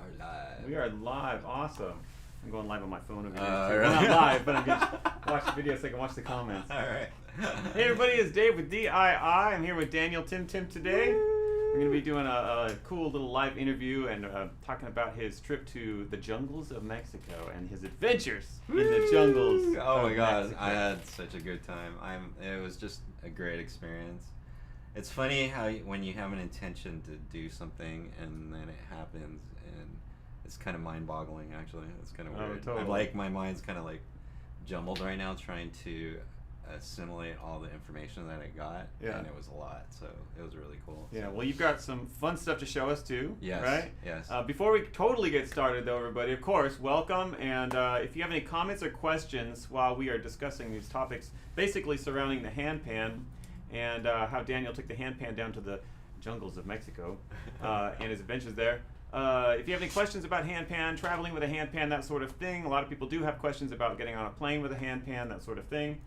are live. We are live. Awesome. I'm going live on my phone over here. Really? Well, not live, but I'm going to watch the video so I can watch the comments. All right. Hey everybody, it's Dave with Dii. I'm here with Daniel Timtim today. We're going to be doing a cool little live interview and talking about his trip to the jungles of Mexico and his adventures in the jungles. Oh my God, Mexico. I had such a good time. It was just a great experience. It's funny how when you have an intention to do something and then it happens, and it's kind of mind-boggling. Actually, it's kind of weird. Totally. I'm like, my mind's kind of like jumbled right now, trying to assimilate all the information that I got, and it was a lot, so it was really cool. Yeah, well, you've got some fun stuff to show us too, Yes, right? yes. Before we totally get started though, everybody, of course, welcome, and if you have any comments or questions while we are discussing these topics, basically surrounding the handpan, and how Daniel took the handpan down to the jungles of Mexico, and his adventures there. If you have any questions about handpan, traveling with a handpan, that sort of thing, a lot of people do have questions about getting on a plane with a handpan, that sort of thing.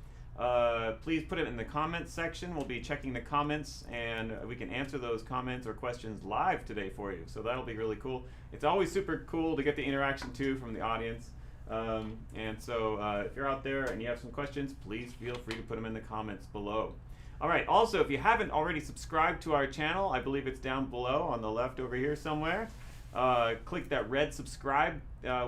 Please put it in the comments section. We'll be checking the comments, and we can answer those comments or questions live today for you. So that'll be really cool. It's always super cool to get the interaction too from the audience. And so if you're out there and you have some questions, please feel free to put them in the comments below. All right, also, if you haven't already subscribed to our channel, I believe it's down below on the left over here somewhere. Click that red subscribe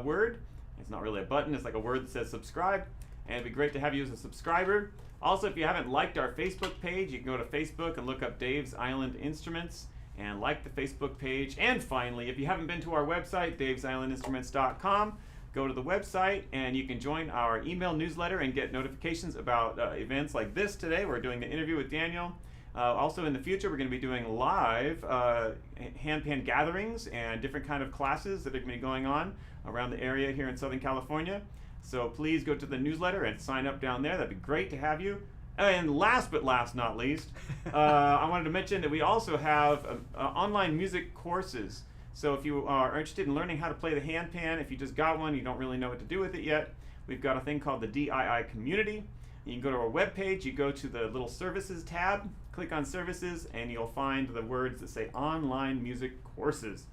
word. It's not really a button, it's like a word that says subscribe. And it'd be great to have you as a subscriber. Also, if you haven't liked our Facebook page, you can go to Facebook and look up Dave's Island Instruments and like the Facebook page. And finally, if you haven't been to our website, davesislandinstruments.com, go to the website and you can join our email newsletter and get notifications about events like this today. We're doing the interview with Daniel. Also in the future, we're going to be doing live handpan gatherings and different kind of classes that are going to be going on around the area here in Southern California. So please go to the newsletter and sign up down there. That'd be great to have you. And last but not least, I wanted to mention that we also have online music courses. So if you are interested in learning how to play the handpan, if you just got one, you don't really know what to do with it yet, we've got a thing called the Dii community. You can go to our webpage, you go to the little services tab, click on services, and you'll find the words that say online music courses.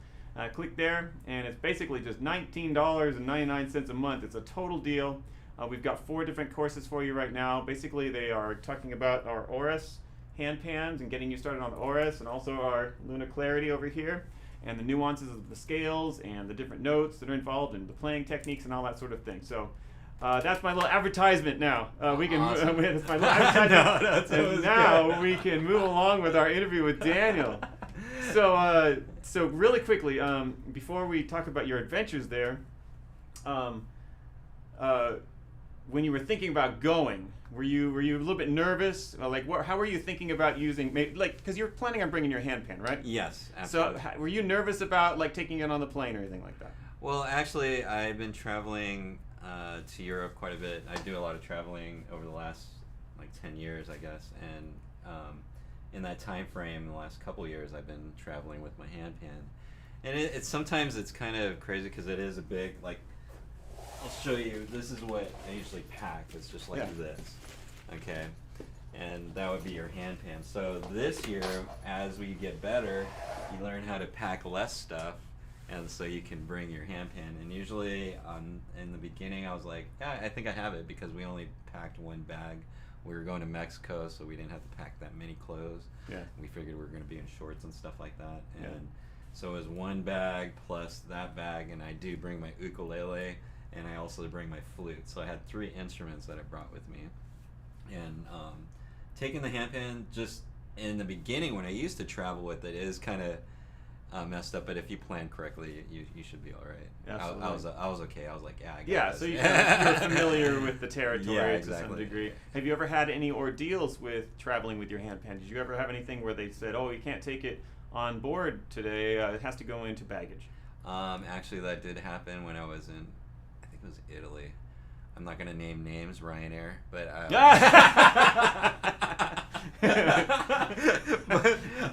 Click there, and it's basically just $19.99 a month. It's a total deal. We've got 4 different courses for you right now. Basically, they are talking about our Oris handpans and getting you started on the Oris, and also our Luna Clarity over here, and the nuances of the scales and the different notes that are involved and the playing techniques and all that sort of thing. So that's my little advertisement now. We can awesome. That's my little advertisement. No, now we can move along with our interview with Daniel. So really quickly, before we talk about your adventures there, when you were thinking about going, were you a little bit nervous? How were you thinking about using, because you're planning on bringing your handpan, right? Yes, absolutely. So were you nervous about taking it on the plane or anything like that? Well, actually, I've been traveling to Europe quite a bit. I do a lot of traveling over the last 10 years, I guess, and in that time frame, in the last couple years, I've been traveling with my handpan, and it's sometimes it's kind of crazy because it is a big I'll show you. This is what I usually pack. It's just like this, okay, and that would be your handpan. So this year, as we get better, you learn how to pack less stuff, and so you can bring your handpan. And usually, in the beginning, I was like, yeah, I think I have it because we only packed 1 bag. We were going to Mexico, so we didn't have to pack that many clothes. Yeah. We figured we were going to be in shorts and stuff like that. And so it was 1 bag plus that bag, and I do bring my ukulele, and I also bring my flute. So I had 3 instruments that I brought with me. And taking the handpan, just in the beginning when I used to travel with it, is kind of messed up, but if you plan correctly, you should be all right. I was okay. I was like, yeah, I got this. So you're familiar with the territory exactly. to some degree. Have you ever had any ordeals with traveling with your handpan? Did you ever have anything where they said, oh, you can't take it on board today, it has to go into baggage? Actually, that did happen when I was in, I think it was Italy. I'm not going to name names, Ryanair, but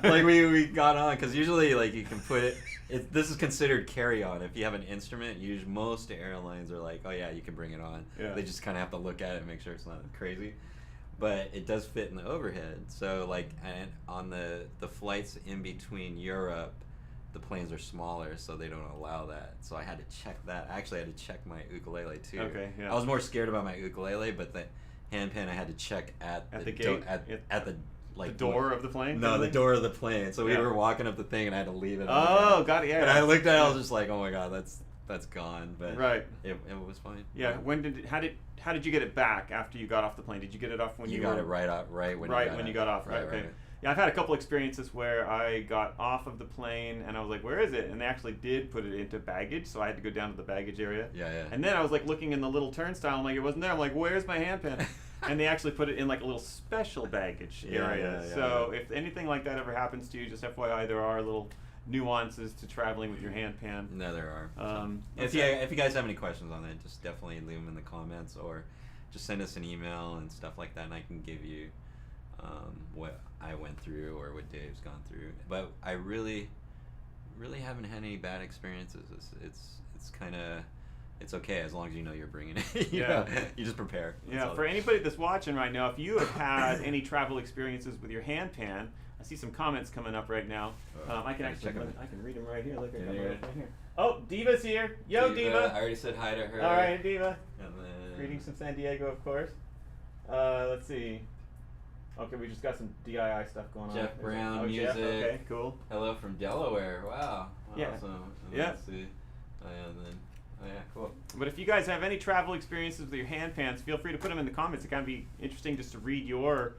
but we got on because usually you can put it. This is considered carry-on. If you have an instrument, most airlines are like, oh yeah, you can bring it on. Yeah. They just kind of have to look at it and make sure it's not crazy. But it does fit in the overhead. So and on the flights in between Europe, the planes are smaller, so they don't allow that. So I had to check that. I actually had to check my ukulele too. Okay, yeah. I was more scared about my ukulele, but the handpan I had to check at the gate, at the like the door of the plane. No, the door of the plane. So Yeah. we were walking up the thing, and I had to leave it. Oh, got it. Yeah. And I looked at it, I was just like, oh my god, that's gone. But right. It was fine. Yeah. How did you get it back after you got off the plane? Did you get it off when you got were, it right when you got off? Right. Okay. Yeah, I've had a couple experiences where I got off of the plane and I was like, where is it? And they actually did put it into baggage, so I had to go down to the baggage area. Yeah. And then I was like looking in the little turnstile, I'm like, it wasn't there. I'm like, where's my handpan? And they actually put it in like a little special baggage area. So if anything like that ever happens to you, just FYI, there are little nuances to traveling with your handpan. No, there are. If you guys have any questions on that, just definitely leave them in the comments, or just send us an email and stuff like that, and I can give you what I went through or what Dave's gone through. But I really haven't had any bad experiences. It's kind of, it's okay as long as you know you're bringing it. you know, you just prepare. Yeah, for anybody that's watching right now, if you have had any travel experiences with your handpan, I see some comments coming up right now. I can actually I can read them right here. Look, I got them right here. Oh, Diva's here. Yo, Diva. I already said hi to her. All right, Diva. And then Greetings from San Diego, of course. Let's see. Okay, we just got some DIY stuff going on. Jeff Brown music. Jeff, okay, cool. Hello from Delaware. Wow. Yeah. Awesome. Yeah. Let's see. Yeah, cool. But if you guys have any travel experiences with your handpans, feel free to put them in the comments. It can be interesting just to read your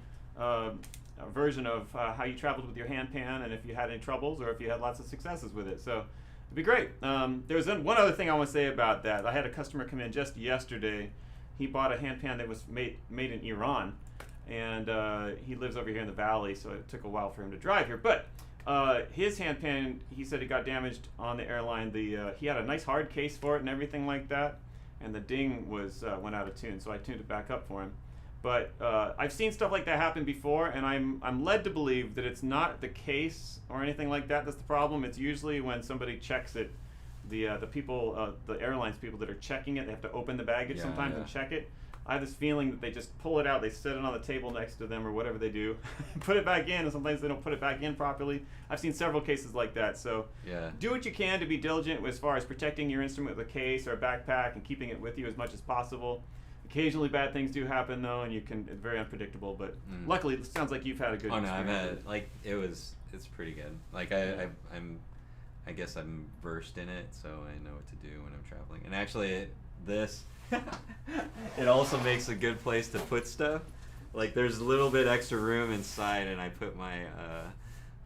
version of how you traveled with your handpan, and if you had any troubles or if you had lots of successes with it. So it'd be great. There's one other thing I want to say about that. I had a customer come in just yesterday. He bought a handpan that was made in Iran, and he lives over here in the valley, so it took a while for him to drive here. But his handpan, he said it got damaged on the airline. He had a nice hard case for it and everything like that, and the ding went out of tune, so I tuned it back up for him. But I've seen stuff like that happen before, and I'm led to believe that it's not the case or anything like that that's the problem. It's usually when somebody checks it. The people, the airlines people that are checking it, they have to open the baggage sometimes and check it. I have this feeling that they just pull it out, they set it on the table next to them or whatever they do, put it back in, and sometimes they don't put it back in properly. I've seen several cases like that. So do what you can to be diligent as far as protecting your instrument with a case or a backpack and keeping it with you as much as possible. Occasionally bad things do happen though, and it's very unpredictable, but luckily it sounds like you've had a good experience. I've had, like, it's pretty good. Like I guess I'm versed in it, so I know what to do when I'm traveling. And actually it also makes a good place to put stuff. Like there's a little bit extra room inside, and I put my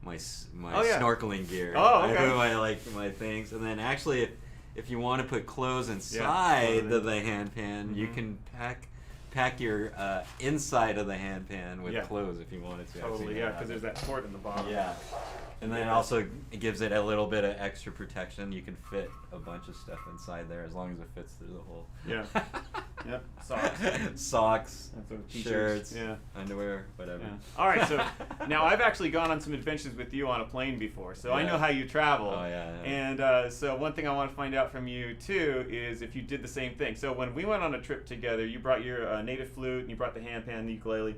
snorkeling gear. Oh, okay. I put my things, and then actually if you want to put clothes inside of the handpan, you can pack your inside of the handpan with clothes if you wanted to. Totally, because there's that port in the bottom. Yeah. And then also it gives it a little bit of extra protection. You can fit a bunch of stuff inside there as long as it fits through the hole. Yeah. Yep. Socks, shirts, underwear, whatever. Yeah. All right, so now I've actually gone on some adventures with you on a plane before, so I know how you travel. Oh, yeah. And so one thing I want to find out from you, too, is if you did the same thing. So when we went on a trip together, you brought your native flute, and you brought the handpan, the ukulele.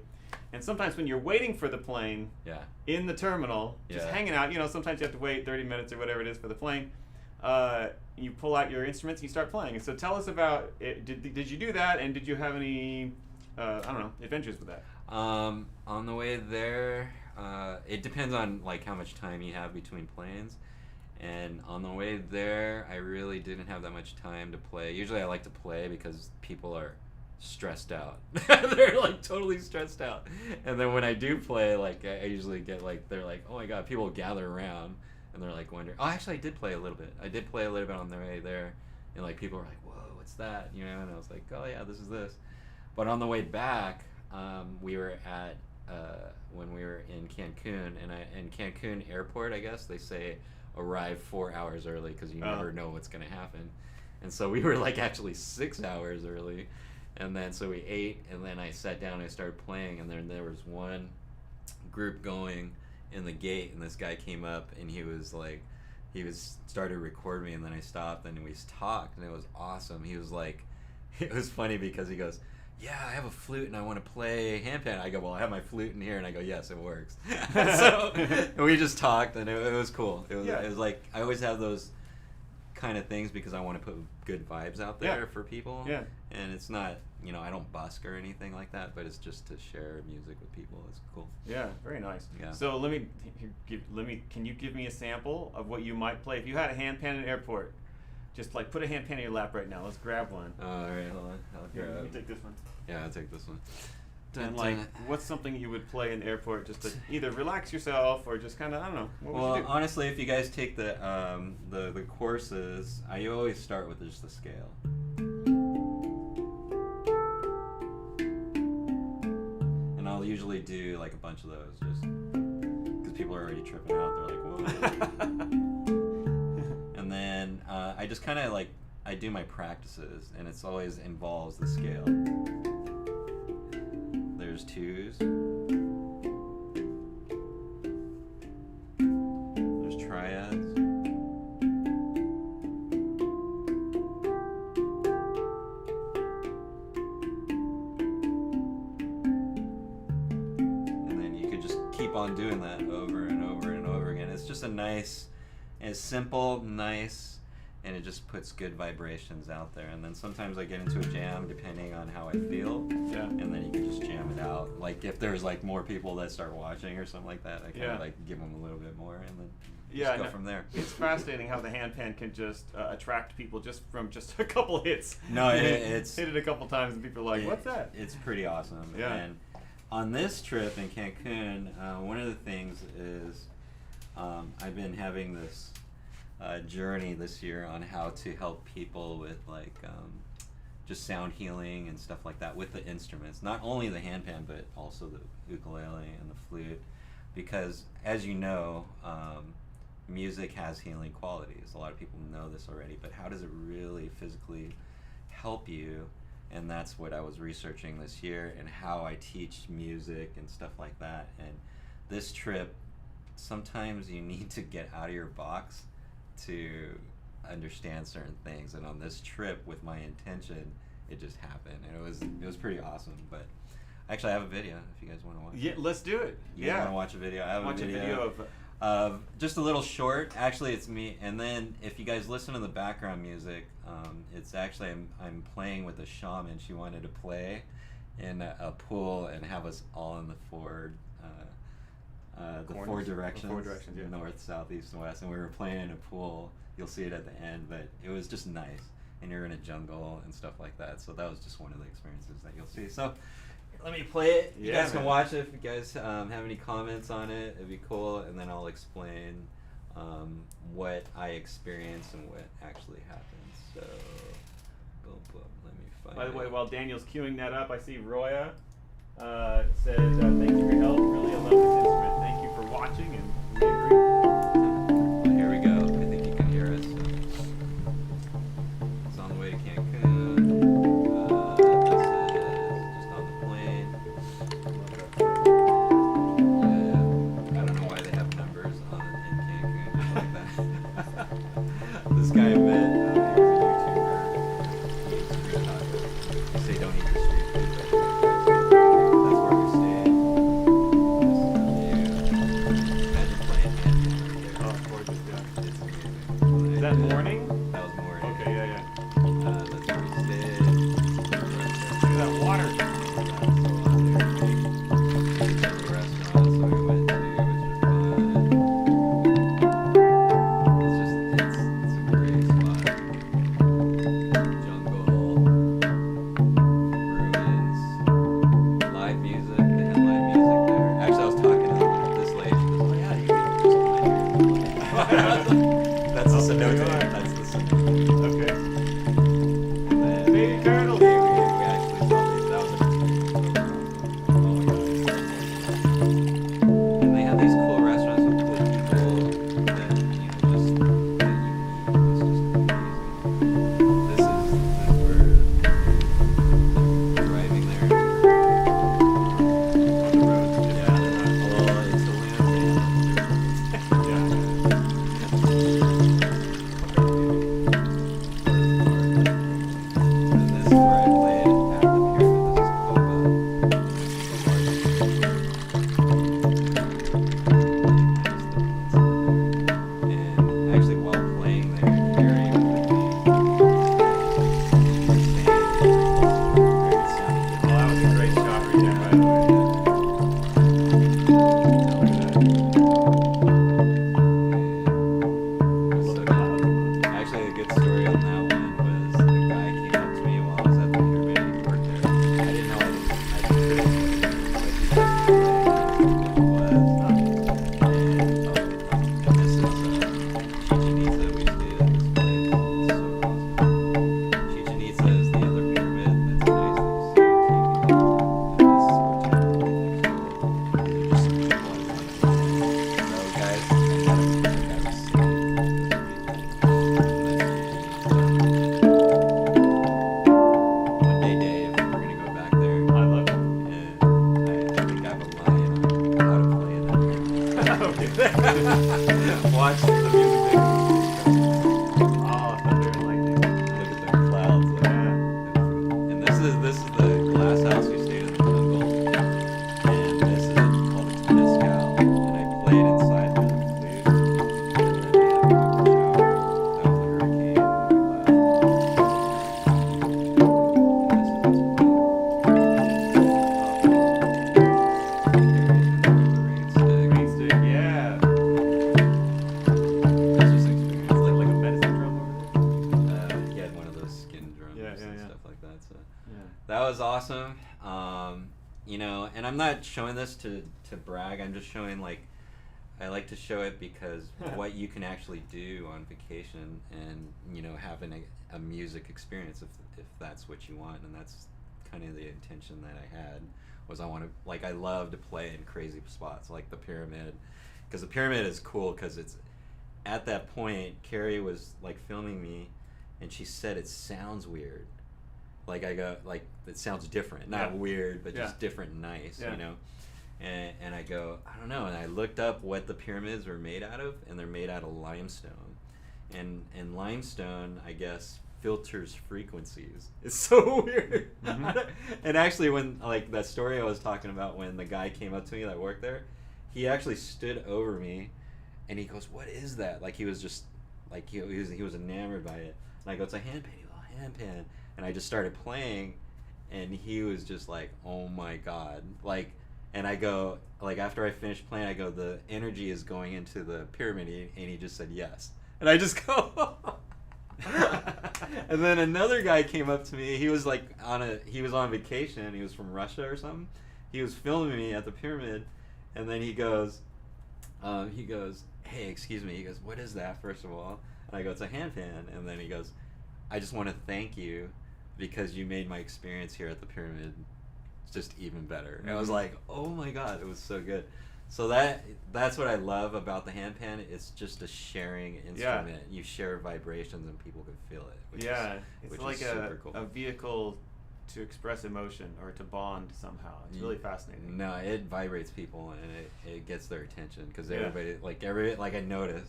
And sometimes when you're waiting for the plane in the terminal, just hanging out, sometimes you have to wait 30 minutes or whatever it is for the plane, you pull out your instruments and you start playing. And so tell us about it. Did you do that, and did you have any, adventures with that? On the way there, it depends on like how much time you have between planes. And on the way there, I really didn't have that much time to play. Usually I like to play because people are stressed out. They're like totally stressed out. And then when I do play, like I usually get like, they're like, oh my god, people gather around and they're like wondering, oh actually I did play a little bit. I did play a little bit on the way there, and like people were like, whoa, what's that? And I was like, oh yeah, this is this. But on the way back, we were at when we were in Cancun, and Cancun airport, I guess they say arrive 4 hours early because you never know what's gonna happen. And so we were like actually 6 hours early. And then so we ate, and then I sat down and I started playing, and then there was one group going in the gate, and this guy came up, and he started recording me, and then I stopped, and we talked, and it was awesome. He was like, it was funny because he goes, yeah, I have a flute and I want to play handpan. I go, well, I have my flute in here, and I go, yes, it works. So we just talked, and it was cool. It was like I always have those kind of things because I want to put good vibes out there for people. Yeah. And it's not, I don't busk or anything like that, but it's just to share music with people. It's cool. Yeah, very nice. Yeah. So can you give me a sample of what you might play if you had a handpan in an airport? Just like put a handpan in your lap right now. Let's grab one. All right, hold on. I'll grab. Let me take this one. Yeah, I'll take this one. And like, what's something you would play in the airport just to either relax yourself or just kind of, I don't know. What would you do? Honestly, if you guys take the courses, I always start with just the scale. And I'll usually do like a bunch of those just because people are already tripping out. They're like, whoa. And then I just kind of like, I do my practices, and it's always involves the scale. There's twos. There's triads. And then you could just keep on doing that over and over and over again. It's just a nice, it's simple, nice, and it just puts good vibrations out there. And then sometimes I get into a jam depending on how I feel. Yeah. And then you can just jam it out. Like if there's like more people that start watching or something like that, I kind of like give them a little bit more and then just go from there. It's fascinating how the handpan can just attract people just from just a couple hits. No, it's hit it a couple times and people are like, what's that? It's pretty awesome. Yeah. And on this trip in Cancun, one of the things is I've been having this journey this year on how to help people with like just sound healing and stuff like that with the instruments, not only the handpan but also the ukulele and the flute, because as you know, music has healing qualities. A lot of people know this already, but how does it really physically help you? And that's what I was researching this year, and how I teach music and stuff like that. And this trip, sometimes you need to get out of your box to understand certain things, and on this trip with my intention, it just happened, and it was pretty awesome. But actually, I have a video if you guys want to watch. Yeah, let's do it. You want to watch a video? I have a video of just a little short. Actually, it's me, and then if you guys listen to the background music, it's actually I'm playing with a shaman. She wanted to play in a pool and have us all in the four directions, north, south, east, and west, and we were playing in a pool. You'll see it at the end, but it was just nice, and you're in a jungle and stuff like that, so that was just one of the experiences that you'll see. So let me play it. You guys can watch it. If you guys have any comments on it, it'd be cool, and then I'll explain what I experienced and what actually happened. So boom, boom. Let me find By the way, while Daniel's queuing that up, I see Roya said, thank you for your help. Really, I love this instrument. Thank you for watching, and we agree. Well, here we go. I think you can hear us. It's on the way to Cancun. This is just on the plane. Yeah, I don't know why they have numbers in Cancun like that. This guy I met, he was a YouTuber. He eats street tacos. They say don't eat the street food, but that's where we stayed. Imagine playing handpan right there. Oh, gorgeous, yeah. It's amazing. Is that morning? That was morning. Okay, yeah. That's where we stayed. Look at that water. So the restaurant, so we went to, which was fun. It's a great spot. Jungle, ruins, live music. They had live music there. Actually, I was talking to this lady. She goes, "Oh yeah, you can just play here." That's the cenote. That's the cenote. Okay. And then Baby turtle. we actually saw these. That was a oh my god. And they had these cool restaurants with cool people that just that you meet. It's just amazing. This is where driving there. On the roads, yeah, they're not full. It's a land. that was awesome. You know, and I'm not showing this to brag. I'm just showing, like, I like to show it because what you can actually do on vacation, and, you know, having a music experience if that's what you want. And that's kind of the intention that I had, was I want to, like, I love to play in crazy spots like the Pyramid, because the Pyramid is cool because it's, at that point Carrie was like filming me and she said it sounds weird. Like, I go, like, it sounds different, not weird, but just different and nice, you know? And I go, I don't know. And I looked up what the pyramids were made out of, and they're made out of limestone. And limestone, I guess, filters frequencies. It's so weird. And actually, when, like, that story I was talking about, when the guy came up to me that worked there, he actually stood over me, and he goes, "What is that?" Like, he was just, like, he was enamored by it. And I go, "It's a handpan." He goes, "Handpan." And I just started playing, and he was just like, "Oh my God." Like, and I go, like, after I finished playing, I go, "The energy is going into the pyramid," and he just said yes. And I just go, and then another guy came up to me. He was like he was on vacation. He was from Russia or something. He was filming me at the pyramid, and then he goes, "Hey, excuse me." He goes, "What is that, first of all?" And I go, "It's a handpan." And then he goes, "I just want to thank you, because you made my experience here at the pyramid just even better." And I was like, "Oh my God," it was so good. So that's what I love about the handpan. It's just a sharing instrument. You share vibrations and people can feel it. It's like a vehicle to express emotion or to bond somehow. It's really fascinating. No, it vibrates people, and it gets their attention, because everybody, like I notice,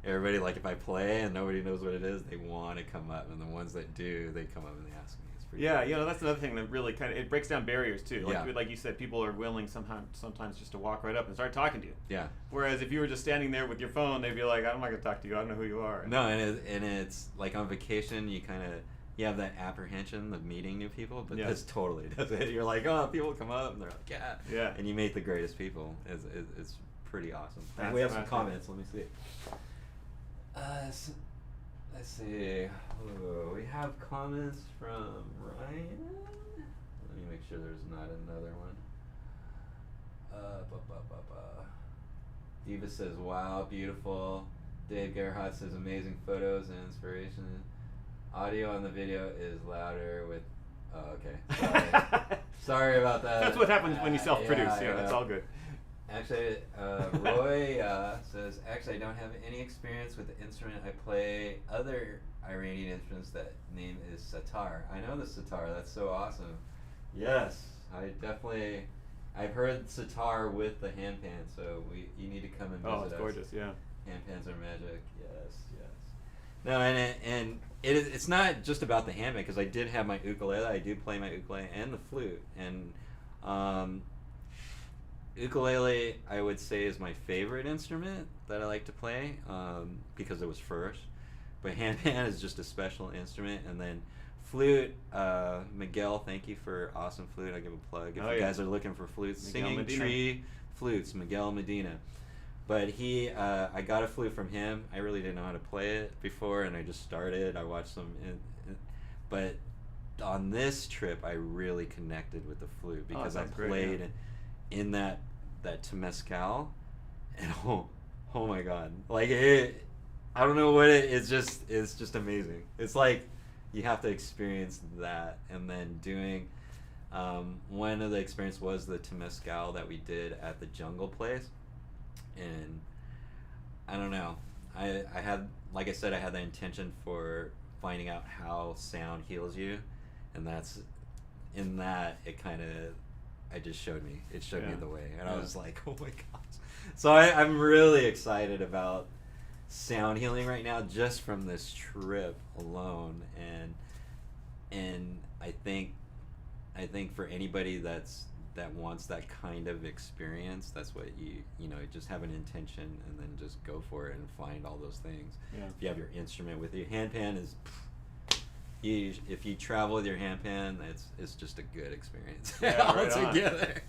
everybody, like, if I play and nobody knows what it is, they want to come up, and the ones that do, they come up and they ask me. It's pretty cool. You know, that's another thing that really kind of, it breaks down barriers too. Like you said, people are willing sometimes just to walk right up and start talking to you. Yeah. Whereas if you were just standing there with your phone, they'd be like, "I'm not gonna talk to you. I don't know who you are." No, and it's like, on vacation, you have that apprehension of meeting new people, but this totally does it. You're like, "Oh, people come up," and they're like, yeah, and you meet the greatest people. It's pretty awesome. And we have some comments. Let me see. Let's see. Oh, we have comments from Ryan. Let me make sure there's not another one. Diva says, "Wow, beautiful." Dave Gerhardt says, "Amazing photos and inspiration. Audio on the video is louder with." Oh, okay. Sorry about that. That's what happens when you self-produce. That's all good. Actually, Roy says, "Actually, I don't have any experience with the instrument. I play other Iranian instruments. That name is sitar." I know the sitar. That's so awesome. Yes, I've heard sitar with the handpan, so you need to come and visit us. Oh, it's gorgeous, yeah. Handpans are magic. Yes. No, and it's not just about the handpan, because I did have my ukulele. I do play my ukulele and the flute, and ukulele, I would say, is my favorite instrument that I like to play, because it was first. But handpan is just a special instrument. And then flute, Miguel, thank you for awesome flute. I'll give a plug. If you guys are looking for flutes, Miguel Singing Medina. Tree Flutes, Miguel Medina. But I got a flute from him. I really didn't know how to play it before, and I just started. I watched some, but on this trip, I really connected with the flute, because I played in that temescal, and oh my God, like, I don't know what it's just amazing. It's like you have to experience that. And then doing, one of the experience was the temescal that we did at the jungle place. And I don't know, I had, like I said, I had the intention for finding out how sound heals you, and that's, in that, it kind of, it showed me the way, and I was like, oh my gosh. So I'm really excited about sound healing right now, just from this trip alone. And I think for anybody that wants that kind of experience, that's what you know, just have an intention and then just go for it and find all those things. If you have your instrument with you, handpan is if you travel with your handpan, it's just a good experience Yeah, right altogether.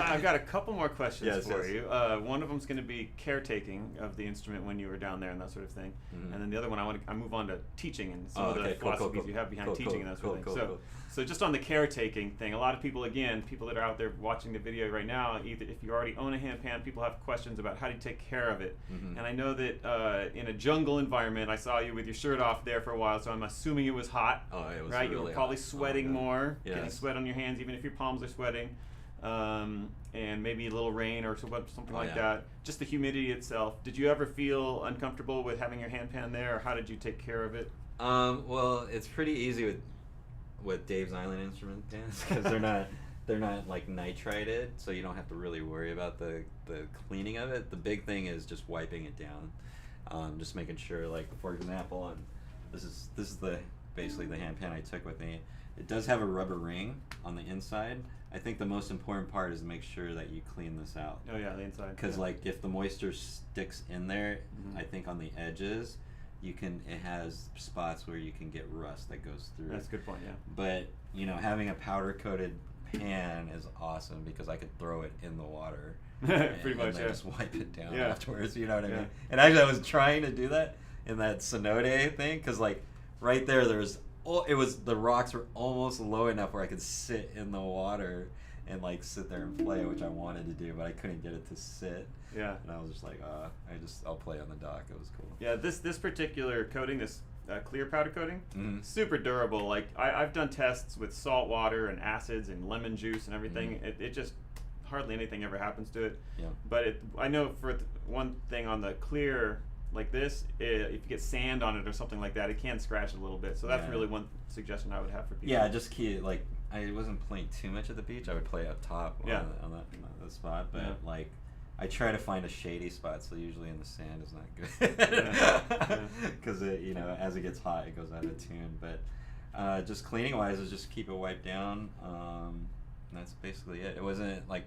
I've got a couple more questions for Yes. you. One of them's going to be caretaking of the instrument when you were down there and that sort of thing, and then the other one I move on to teaching and some of the philosophies you have behind teaching and that sort of thing. So just on the caretaking thing, a lot of people, again, people that are out there watching the video right now, either if you already own a handpan, people have questions about how do you take care of it. And I know that in a jungle environment, I saw you with your shirt off there for a while, so I'm assuming it was hot. Oh, it was right? really You were probably hot. sweating more, Yes. getting sweat on your hands, even if your palms are sweating, and maybe a little rain or something like that. Just the humidity itself. Did you ever feel uncomfortable with having your handpan there, or how did you take care of it? Well, it's pretty easy with Dave's Island instrument pans because they're not like nitrited, so you don't have to really worry about the cleaning of it. The big thing is just wiping it down, just making sure, like for example, and this is basically the handpan I took with me. It does have a rubber ring on the inside. I think the most important part is to make sure that you clean this out. Oh yeah, the inside. Because like if the moisture sticks in there, I think on the edges, it has spots where you can get rust that goes through. That's a good point, yeah. But having a powder coated pan is awesome because I could throw it in the water. Pretty much, and then yeah. just wipe it down Yeah. afterwards. You know what I Yeah. mean? And actually, I was trying to do that in that cenote thing because like right there, the rocks were almost low enough where I could sit in the water and like sit there and play, which I wanted to do, but I couldn't get it to sit. Yeah. And I was just like, I'll play on the dock. It was cool. Yeah, this particular coating, this clear powder coating, super durable. Like I've done tests with salt water and acids and lemon juice and everything. It just hardly anything ever happens to it. Yeah. But I know for one thing on the clear like this, if you get sand on it or something like that, it can scratch a little bit. So that's really one suggestion I would have for people. Yeah, just like I wasn't playing too much at the beach. I would play up top on the spot, but like I try to find a shady spot. So usually in the sand is not good because as it gets hot, it goes out of tune. But just cleaning wise is just keep it wiped down. That's basically it. It wasn't like.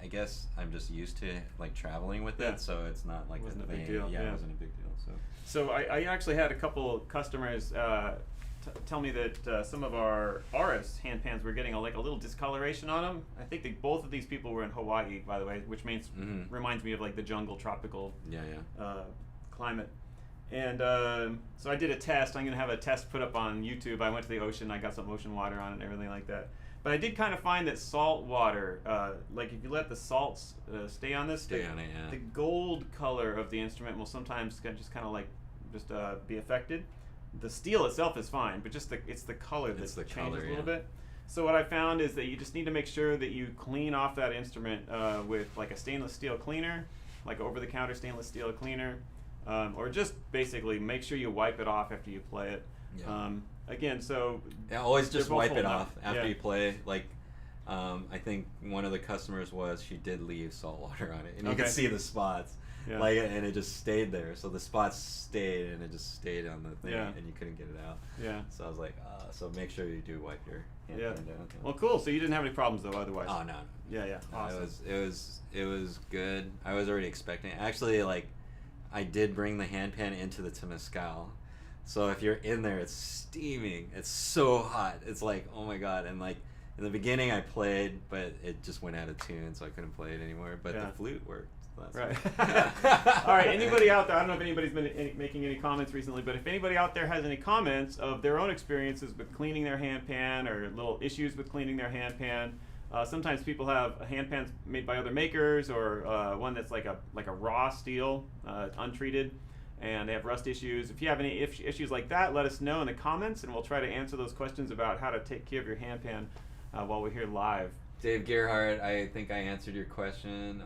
I guess I'm just used to like traveling with it, so it's not like wasn't a big thing. deal. Yeah, it wasn't a big deal. So I actually had a couple customers tell me that some of our Aris handpans were getting a little discoloration on them. I think both of these people were in Hawaii, by the way, which reminds me of like the jungle tropical climate. And so I did a test. I'm going to have a test put up on YouTube. I went to the ocean. I got some ocean water on it and everything like that. But I did kind of find that salt water, like if you let the salts stay on this, the gold color of the instrument will sometimes just kind of like be affected. The steel itself is fine, but it's the color that changes a little bit. So what I found is that you just need to make sure that you clean off that instrument with like a stainless steel cleaner, like over-the-counter stainless steel cleaner, or just basically make sure you wipe it off after you play it. Yeah. Again, so always just wipe it off after you play. Like, I think one of the customers she did leave salt water on it, and you could see the spots, and it just stayed there. So the spots stayed, and it just stayed on the thing, and you couldn't get it out. Yeah. So I was like, so make sure you do wipe your handpan down. Well, cool. So you didn't have any problems though, otherwise. Oh no. Yeah. Awesome. It was good. I was already expecting it. Actually, like, I did bring the handpan into the Temescal. So if you're in there, it's steaming. It's so hot. It's like, oh my god. And like in the beginning, I played, but it just went out of tune, so I couldn't play it anymore. But the flute worked. So right. All right. Anybody out there? I don't know if anybody's been making any comments recently, but if anybody out there has any comments of their own experiences with cleaning their handpan or little issues with cleaning their handpan. Sometimes people have handpans made by other makers, or one that's like a raw steel, untreated, and they have rust issues. If you have any issues like that, let us know in the comments, and we'll try to answer those questions about how to take care of your handpan while we're here live. Dave Gerhardt, I think I answered your question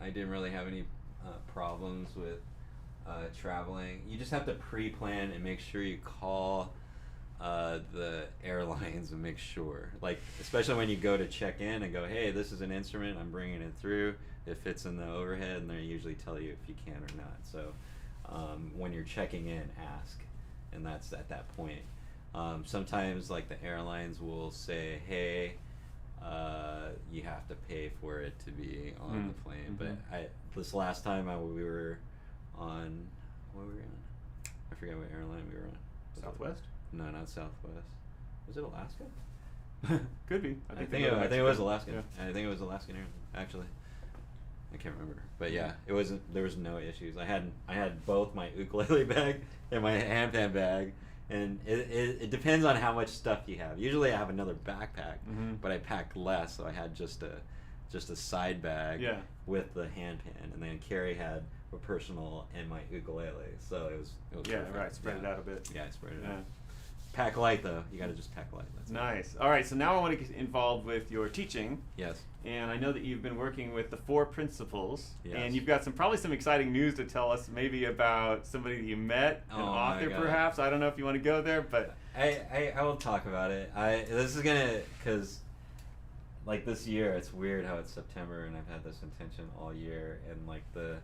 I didn't really have any problems with traveling. You just have to pre-plan and make sure you call the airlines and make sure, like, especially when you go to check in and go, hey, this is an instrument, I'm bringing it through, it fits in the overhead, and they usually tell you if you can or not. So when you're checking in, ask, and that's at that point. Sometimes like the airlines will say, hey, you have to pay for it to be on the plane. But this last time we were on, what were we on? I forget what airline we were on. Southwest? No, not Southwest. Was it Alaska? Could be. I think it was Alaskan. Yeah. I think it was Alaskan Airlines, actually. I can't remember, but yeah, it wasn't. There was no issues. I had both my ukulele bag and my handpan bag, and it depends on how much stuff you have. Usually, I have another backpack, but I packed less, so I had just a side bag with the handpan, and then Carrie had a personal and my ukulele. So it was perfect. Right. Spread it out a bit. Yeah, spread it out. Pack light though. You got to just pack light. That's nice. All right. So now I want to get involved with your teaching. Yes. And I know that you've been working with the 4 principles. Yes. And you've got probably some exciting news to tell us, maybe about somebody that you met, an author perhaps. I don't know if you want to go there, but I will talk about it. Because like this year, it's weird how it's September and I've had this intention all year, and like the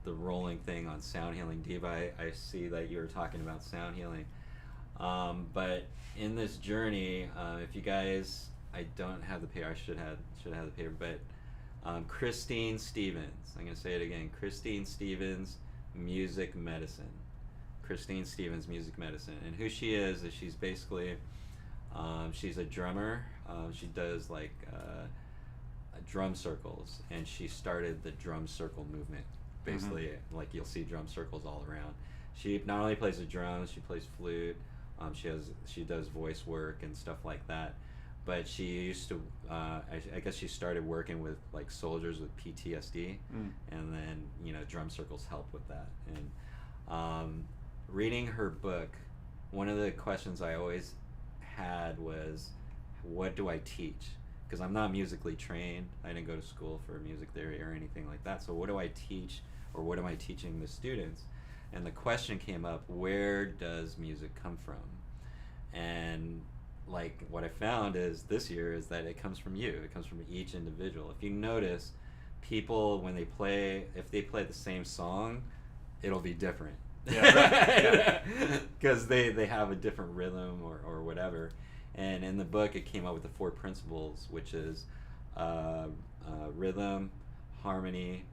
rolling thing on sound healing. Diva, I see that you were talking about sound healing. But in this journey, if you guys, I don't have the paper. I should have the paper. But Christine Stevens. I'm gonna say it again. Christine Stevens, Music Medicine. Christine Stevens, Music Medicine. And who she is she's basically, she's a drummer. She does like drum circles, and she started the drum circle movement. Basically, like you'll see drum circles all around. She not only plays the drums, she plays flute. She does voice work and stuff like that, but she used to I guess she started working with like soldiers with PTSD, and then drum circles help with that. And reading her book, one of the questions I always had was, what do I teach? Because I'm not musically trained. I didn't go to school for music theory or anything like that. So what do I teach, or what am I teaching the students? And the question came up, where does music come from? And like what I found is this year is that it comes from you. It comes from each individual. If you notice, people when they play, if they play the same song, it'll be different. Yeah, right. Because they have a different rhythm or whatever. And in the book, it came up with the 4 principles, which is rhythm, harmony,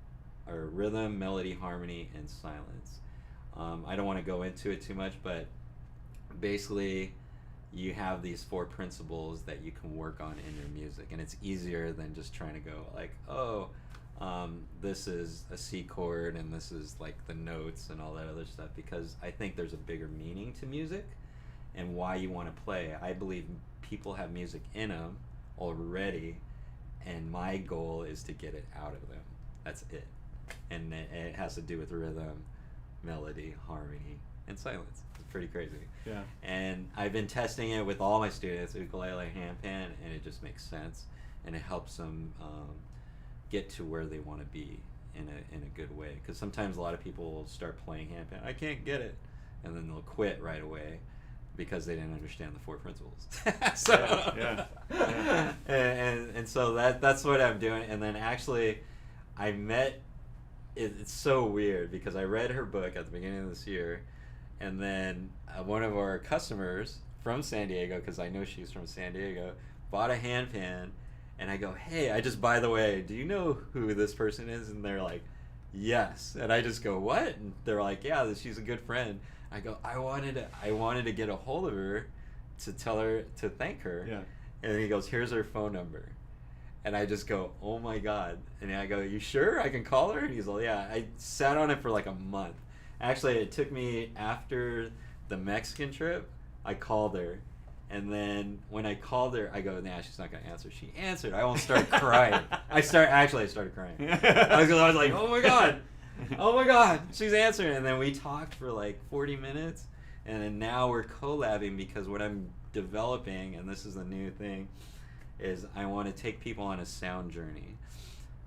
or rhythm, melody, harmony, and silence. I don't want to go into it too much, but basically you have these 4 principles that you can work on in your music, and it's easier than just trying to go like, this is a C chord and this is like the notes and all that other stuff, because I think there's a bigger meaning to music and why you want to play. I believe people have music in them already, and my goal is to get it out of them. That's it. And it has to do with rhythm, melody, harmony, and silence. It's pretty crazy. Yeah. And I've been testing it with all my students, ukulele, handpan, and it just makes sense, and it helps them get to where they want to be in a good way. Because sometimes a lot of people will start playing handpan, I can't get it, and then they'll quit right away because they didn't understand the 4 principles. So and so that's what I'm doing. And then actually I met, it's so weird because I read her book at the beginning of this year, and then one of our customers from San Diego, because I know she's from San Diego, bought a handpan, and I go, hey, by the way, do you know who this person is? And they're like, yes. And I just go, what? And they're like, yeah, she's a good friend. I go, I wanted to get a hold of her to tell her, to thank her. Yeah. And he goes, here's her phone number. And I just go, oh my God. And I go, you sure I can call her? And he's like, yeah. I sat on it for like a month. Actually, it took me after the Mexican trip, I called her. And then when I called her, I go, nah, she's not going to answer. She answered. I almost started crying. I started crying. I was like, oh my God. Oh my God, she's answering. And then we talked for like 40 minutes. And then now we're collabing, because what I'm developing, and this is the new thing, is I want to take people on a sound journey,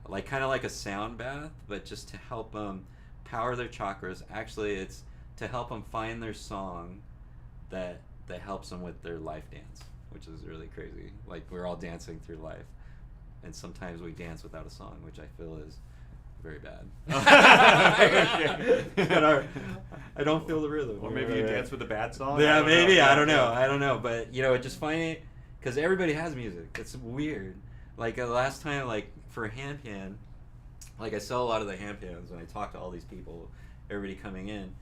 like kind of like a sound bath, but just to help them power their chakras. Actually, it's to help them find their song that helps them with their life dance, which is really crazy. Like, we're all dancing through life, and sometimes we dance without a song, which I feel is very bad. I don't feel the rhythm. Or maybe you dance with a bad song. Yeah, maybe. I don't know. But just finding it, because everybody has music. It's weird. Like last time, like for handpan, like I sell a lot of the handpans, and I talk to all these people, everybody coming in,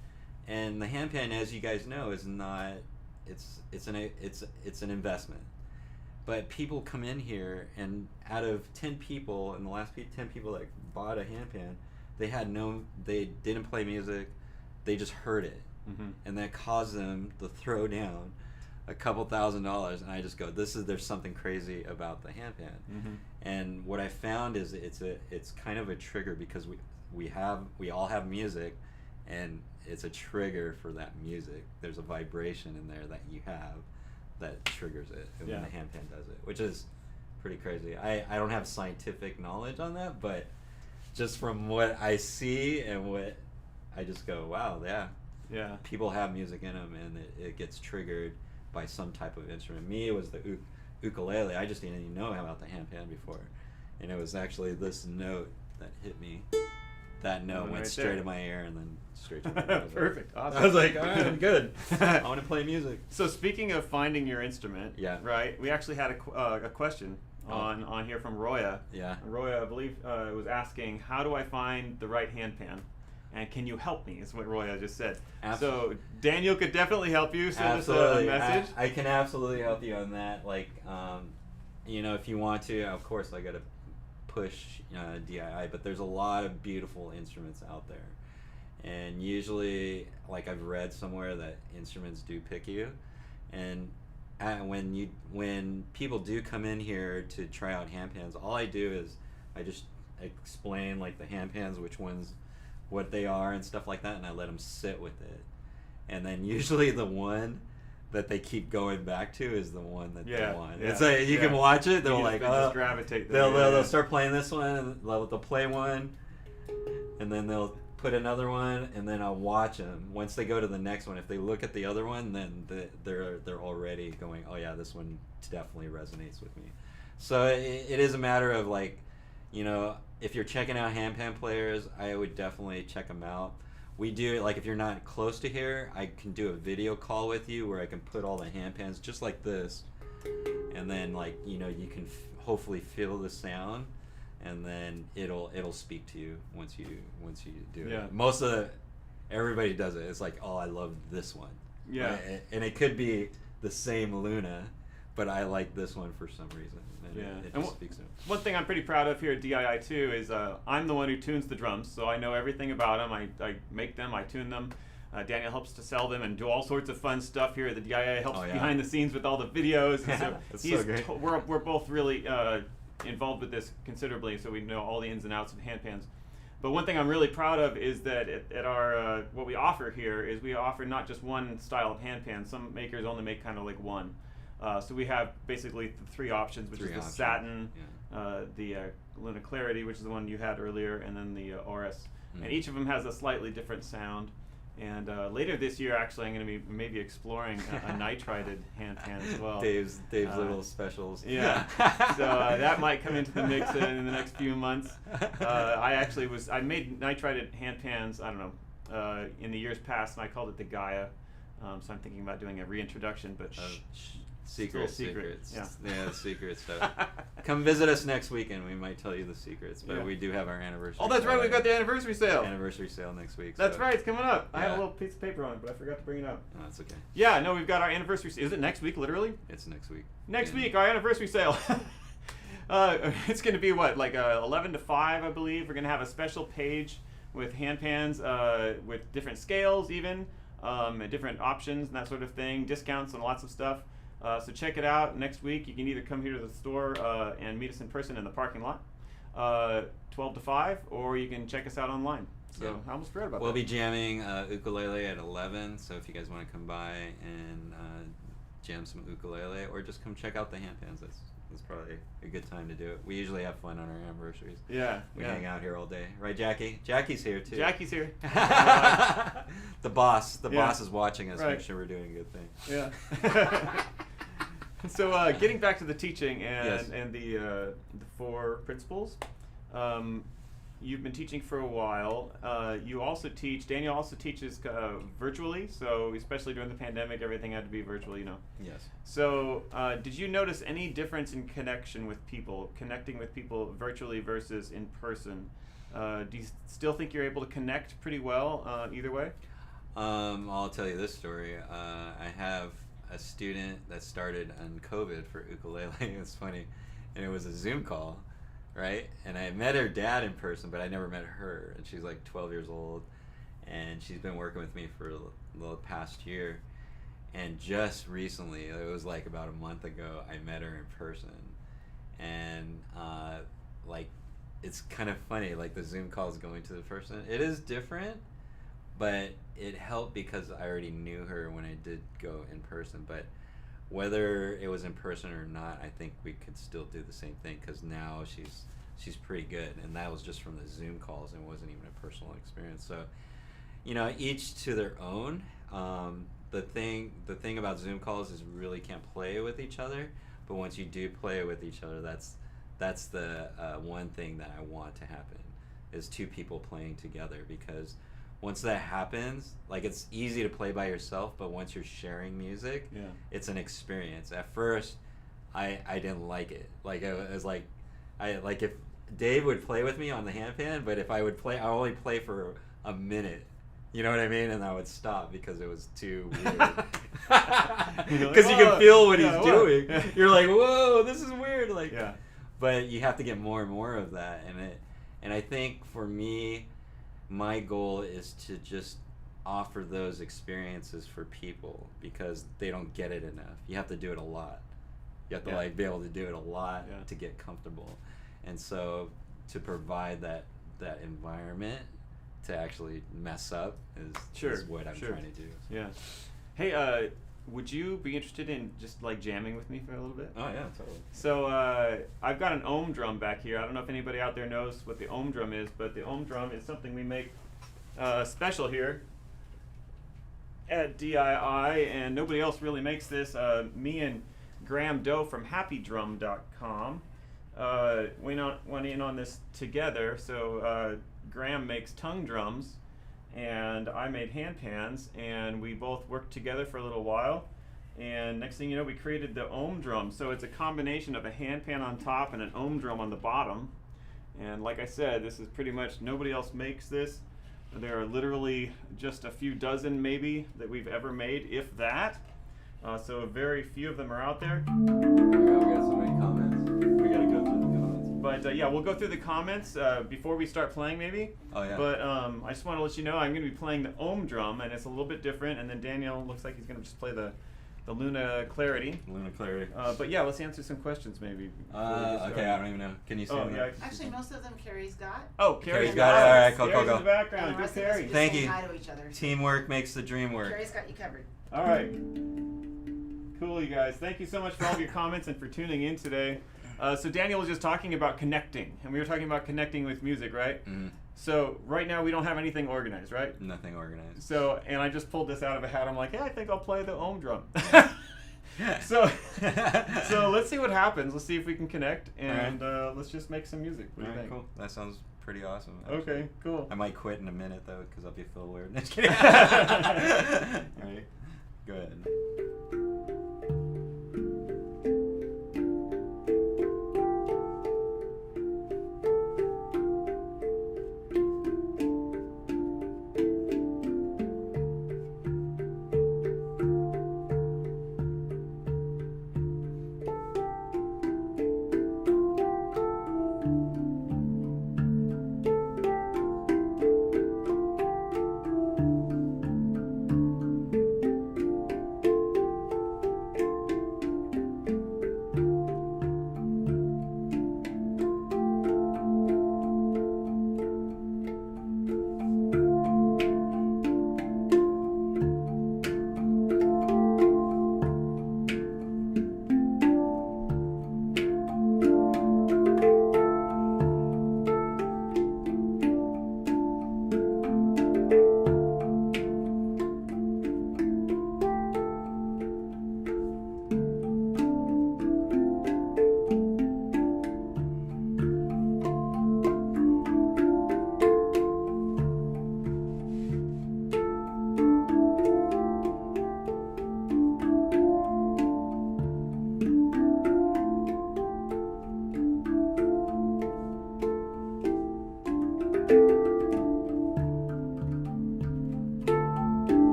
and the handpan, as you guys know, is not it's an investment. But people come in here, and out of 10 people, and the last 10 people that bought a handpan, they didn't play music, they just heard it, and that caused them to throw down a couple $1,000s. And I just go, there's something crazy about the handpan. And what I found is it's kind of a trigger, because we all have music, and it's a trigger for that music. There's a vibration in there that you have that triggers it when the handpan does it, which is pretty crazy. I don't have scientific knowledge on that, but just from what I see and what I just go, wow, yeah. People have music in them, and it gets triggered by some type of instrument. Me, it was the ukulele. I just didn't even know about the handpan before, and it was actually this note that hit me. That note went straight to my ear and then straight to my nose. Perfect. Awesome. I was like, all right, I'm good. I want to play music. So speaking of finding your instrument, right? We actually had a question on here from Roya. Yeah. Roya, I believe, was asking, how do I find the right handpan? And can you help me? Is what Roya just said. Absolutely. So Daniel could definitely help you. Send us a message. I can absolutely help you on that. Like, if you want to, of course, I got to push Dii, but there's a lot of beautiful instruments out there, and usually, like, I've read somewhere that instruments do pick you, and when people do come in here to try out handpans, all I do is I just explain, like, the handpans, which ones, what they are and stuff like that, and I let them sit with it, and then usually the one that they keep going back to is the one that they want. It's like you can watch it. They'll just gravitate. They'll start playing this one, and they'll play one, and then they'll put another one, and then I'll watch them. Once they go to the next one, if they look at the other one, then they're already going, oh yeah, this one definitely resonates with me. So it is a matter of, like, if you're checking out handpan players, I would definitely check them out. We do, like, if you're not close to here, I can do a video call with you where I can put all the handpans just like this, and then, like, you can hopefully feel the sound, and then it'll speak to you once you do it. Everybody does it. It's like, oh, I love this one. Yeah. Right? And it could be the same Luna, but I like this one for some reason. And it just speaks to it. One thing I'm pretty proud of here at Dii too is I'm the one who tunes the drums, so I know everything about them. I make them, I tune them. Daniel helps to sell them and do all sorts of fun stuff here at the Dii. Helps behind the scenes with all the videos. And so That's so great. We're both really involved with this considerably, so we know all the ins and outs of handpans. But one thing I'm really proud of is that at our what we offer here is we offer not just one style of handpan. Some makers only make kind of like one. So we have basically the three options, which is the satin, the Luna Clarity, which is the one you had earlier, and then the Oris. And each of them has a slightly different sound. And later this year, actually, I'm going to be maybe exploring a nitrided handpan as well. Dave's little specials. Yeah. So that might come into the mix in the next few months. I made nitrided handpans, I don't know, in the years past, and I called it the Gaia. So I'm thinking about doing a reintroduction, but Secrets. Yeah, secret stuff. Come visit us next week, and we might tell you the secrets. But we do have our anniversary. Oh, that's right. We've got the anniversary sale. Anniversary sale next week. That's right. It's coming up. I had a little piece of paper on it, but I forgot to bring it up. Oh, that's okay. Yeah, no, we've got our anniversary. Is it next week? Literally? It's next week. Next week, our anniversary sale. It's going to be what, like 11 to 5, I believe. We're going to have a special page with handpans, with different scales, even, and different options and that sort of thing, discounts and lots of stuff. So check it out next week. You can either come here to the store and meet us in person in the parking lot, 12 to 5, or you can check us out online. So I almost forgot about that. We'll be jamming ukulele at 11, so if you guys want to come by and jam some ukulele, or just come check out the handpans, that's probably a good time to do it. We usually have fun on our anniversaries. Yeah. We hang out here all day. Right, Jackie? Jackie's here, too. Jackie's here. The boss is watching us. Right. Make sure we're doing a good thing. Yeah. So getting back to the teaching and the 4 principles, you've been teaching for a while. You also teach. Daniel also teaches virtually. So especially during the pandemic, everything had to be virtual. Yes. So did you notice any difference in connecting with people virtually versus in person? Do you still think you're able to connect pretty well either way? I'll tell you this story. a student that started on COVID for ukulele. It's funny, and it was a Zoom call, right? And I met her dad in person, but I never met her. And she's like 12 years old, and she's been working with me for the past year. And just recently, it was like about a month ago, I met her in person, and like, it's kind of funny, like the Zoom calls going to the person. It is different, but it helped because I already knew her when I did go in person. But whether it was in person or not, I think we could still do the same thing, because now she's pretty good, and that was just from the Zoom calls, and it wasn't even a personal experience. So, you know, each to their own. The thing about Zoom calls is we really can't play with each other, but once you do play with each other, that's the one thing that I want to happen, is two people playing together, because once that happens, like, it's easy to play by yourself, but once you're sharing music, it's an experience. At first, I didn't like it. Like, it was like, if Dave would play with me on the handpan, but if I would play, I only play for a minute. You know what I mean? And I would stop because it was too weird. Because you can feel what he's doing. Yeah. You're like, whoa, this is weird. Like, Yeah. But you have to get more and more of that, and I think for me, my goal is to just offer those experiences for people, because they don't get it enough. You have to do it a lot. You have to like be able to do it a lot to get comfortable, and so to provide that environment to actually mess up is what I'm trying to do. Yeah. Hey, would you be interested in just like jamming with me for a little bit? Oh yeah, totally. So I've got an ohm drum back here. I don't know if anybody out there knows what the ohm drum is, but the ohm drum is something we make special here at Dii, and nobody else really makes this. Me and Graham Doe from happydrum.com went in on this together. So Graham makes tongue drums, and I made handpans, and we both worked together for a little while, and next thing you know, we created the ohm drum. So it's a combination of a handpan on top and an ohm drum on the bottom, and like I said, this is pretty much, nobody else makes this. There are literally just a few dozen maybe that we've ever made, if that. So very few of them are out there. We got so many comments. We gotta go through the comments. But yeah, we'll go through the comments before we start playing, maybe. Oh yeah. But I just want to let you know I'm going to be playing the ohm drum, and it's a little bit different. And then Daniel looks like he's going to just play the Luna Clarity. Luna Clarity. But yeah, let's answer some questions maybe. Okay, I don't even know. Can you say Oh, that? yeah. Actually, most of them Carrie's got. Oh, Carrie's got it. All right, go, Carrie's go, in go. the background. And the Good rest of us Carrie. just Thank saying you. hi to each other. Teamwork makes the dream work. Carrie's got you covered. All right. Cool, you guys. Thank you so much for all of your comments and for tuning in today. So Daniel was just talking about connecting, and we were talking about connecting with music, right? Mm-hmm. So right now we don't have anything organized, right? Nothing organized. So, and I just pulled this out of a hat. I'm like, hey, I think I'll play the ohm drum. so let's see what happens. Let's see if we can connect, and let's just make some music. What do you think? Cool. That sounds pretty awesome. Actually. Okay, cool. I might quit in a minute though, because I'll be feel weird. Just kidding. All right, go ahead.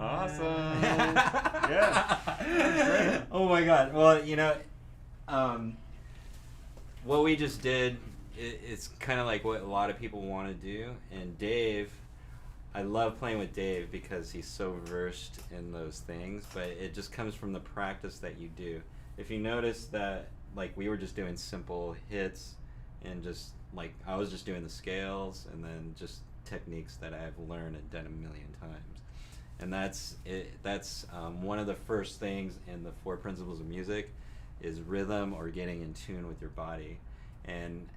Awesome. Yeah. That's great. Oh my God. Well, what we just did, it's kind of like what a lot of people want to do. And Dave, I love playing with Dave because he's so versed in those things, but it just comes from the practice that you do. If you notice that, like, we were just doing simple hits and just, like, I was just doing the scales and then just techniques that I've learned and done a million times. And that's it. That's one of the first things in the 4 principles of music is rhythm or getting in tune with your body. And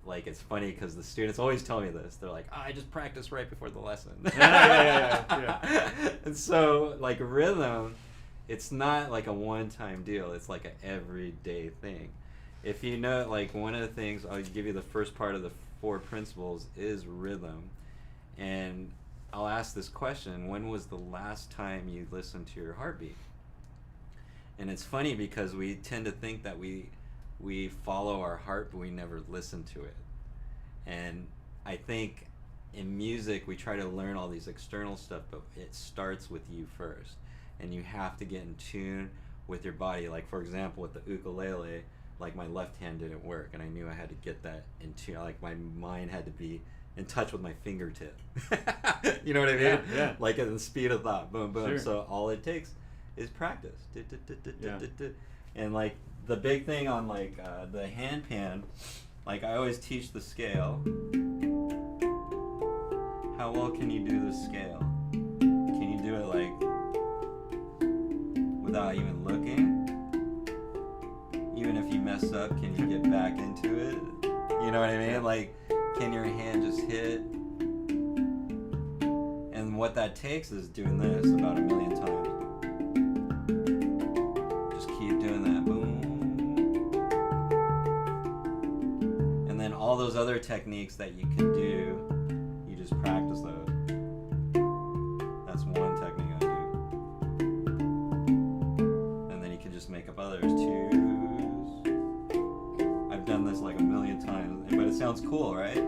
like, it's funny because the students always tell me this. They're like, I just practice right before the lesson. Yeah. And so, like, rhythm, it's not like a one-time deal. It's like an everyday thing. If you know, like, one of the things, I'll give you the first part of the 4 principles is rhythm. And I'll ask this question: when was the last time you listened to your heartbeat? And it's funny because we tend to think that we follow our heart, but we never listen to it. And I think in music we try to learn all these external stuff, but it starts with you first. And you have to get in tune with your body. Like, for example, with the ukulele, like, my left hand didn't work, and I knew I had to get that in tune. Like, my mind had to be in touch with my fingertip. You know what I mean? Yeah. Like, at the speed of thought, boom, boom. Sure. So all it takes is practice. Yeah. And, like, the big thing on, like, the handpan, like, I always teach the scale. How well can you do the scale? Can you do it, like, without even looking? Even if you mess up, can you get back into it? You know what I mean? Like, can your hand just hit? And what that takes is doing this about 1 million times. Just keep doing that. Boom. And then all those other techniques that you can do, you just practice those. That's one technique I do. And then you can just make up others. Twos. I've done this like 1 million times, but it sounds cool, right?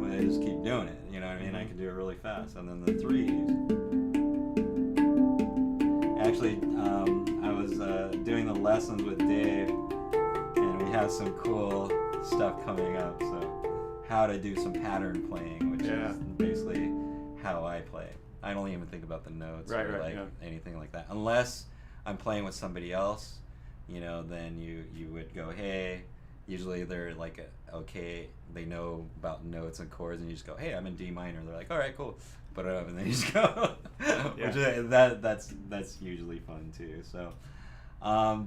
When I just keep doing it, you know what I mean? I can do it really fast. And then the threes. Actually, I was doing the lessons with Dave, and we have some cool stuff coming up. So, how to do some pattern playing, which is basically how I play. I don't even think about the notes or anything like that, unless I'm playing with somebody else. You know, then you would go, hey. Usually they're like, okay, they know about notes and chords, and you just go, hey, I'm in D minor. They're like, all right, cool, put it up, and then you just go. Which that's usually fun too. So,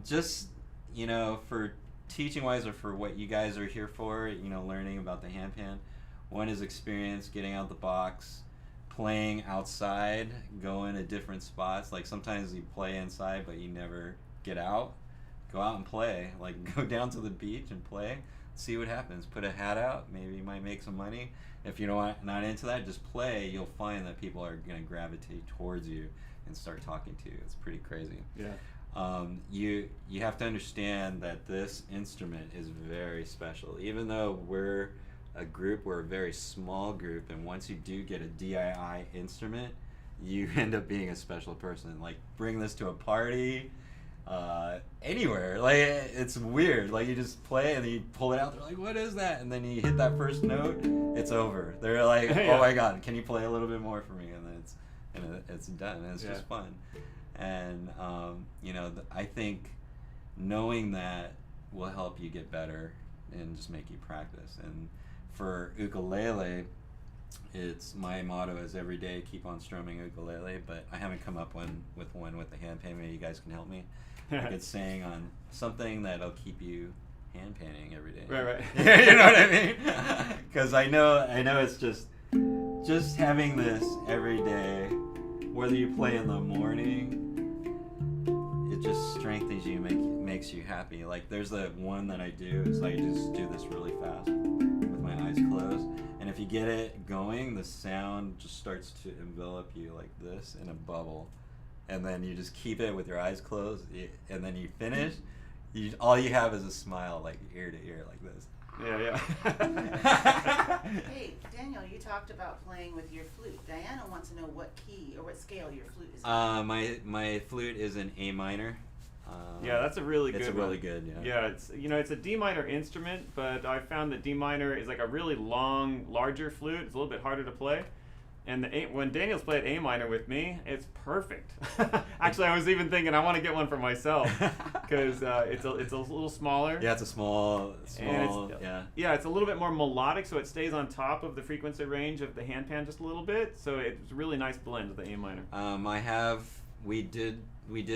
just, you know, for teaching wise or for what you guys are here for, you know, learning about the handpan. One is experience, getting out the box, playing outside, going to different spots. Like, sometimes you play inside, but you never get out. Go out and play. Like, go down to the beach and play. See what happens. Put a hat out. Maybe you might make some money. If you're not into that, just play. You'll find that people are going to gravitate towards you and start talking to you. It's pretty crazy. Yeah. You have to understand that this instrument is very special. Even though we're a group, we're a very small group, and once you do get a DIY instrument, you end up being a special person. Like, bring this to a party, anywhere. Like, it's weird. Like, you just play and then you pull it out. They're like, what is that? And then you hit that first note, it's over. They're like, oh my God, can you play a little bit more for me? And then it's done. And it's just fun. And you know, I think knowing that will help you get better and just make you practice. And for ukulele, it's my motto is every day keep on strumming ukulele, but I haven't come up with the handpan. Maybe you guys can help me. Like, it's saying on something that'll keep you handpanning every day. Right. You know what I mean? Because I know it's just having this every day, whether you play in the morning, it just strengthens you, makes you happy. Like, there's the one that I do is I just do this really fast with my eyes closed, and if you get it going, the sound just starts to envelop you like this in a bubble, and then you just keep it with your eyes closed, and then you finish, all you have is a smile, like ear to ear, like this. Yeah. Hey, Daniel, you talked about playing with your flute. Diana wants to know what key or what scale your flute is in. My flute is in A minor. Yeah, that's a really good It's one. really good, yeah. Yeah, it's a D minor instrument, but I found that D minor is like a really long, larger flute. It's a little bit harder to play. And when Daniel's played A minor with me, it's perfect. Actually, I was even thinking I want to get one for myself because it's a little smaller. Yeah, it's a small, And yeah. Yeah, it's a little bit more melodic, so it stays on top of the frequency range of the handpan just a little bit. So it's a really nice blend of the A minor. We did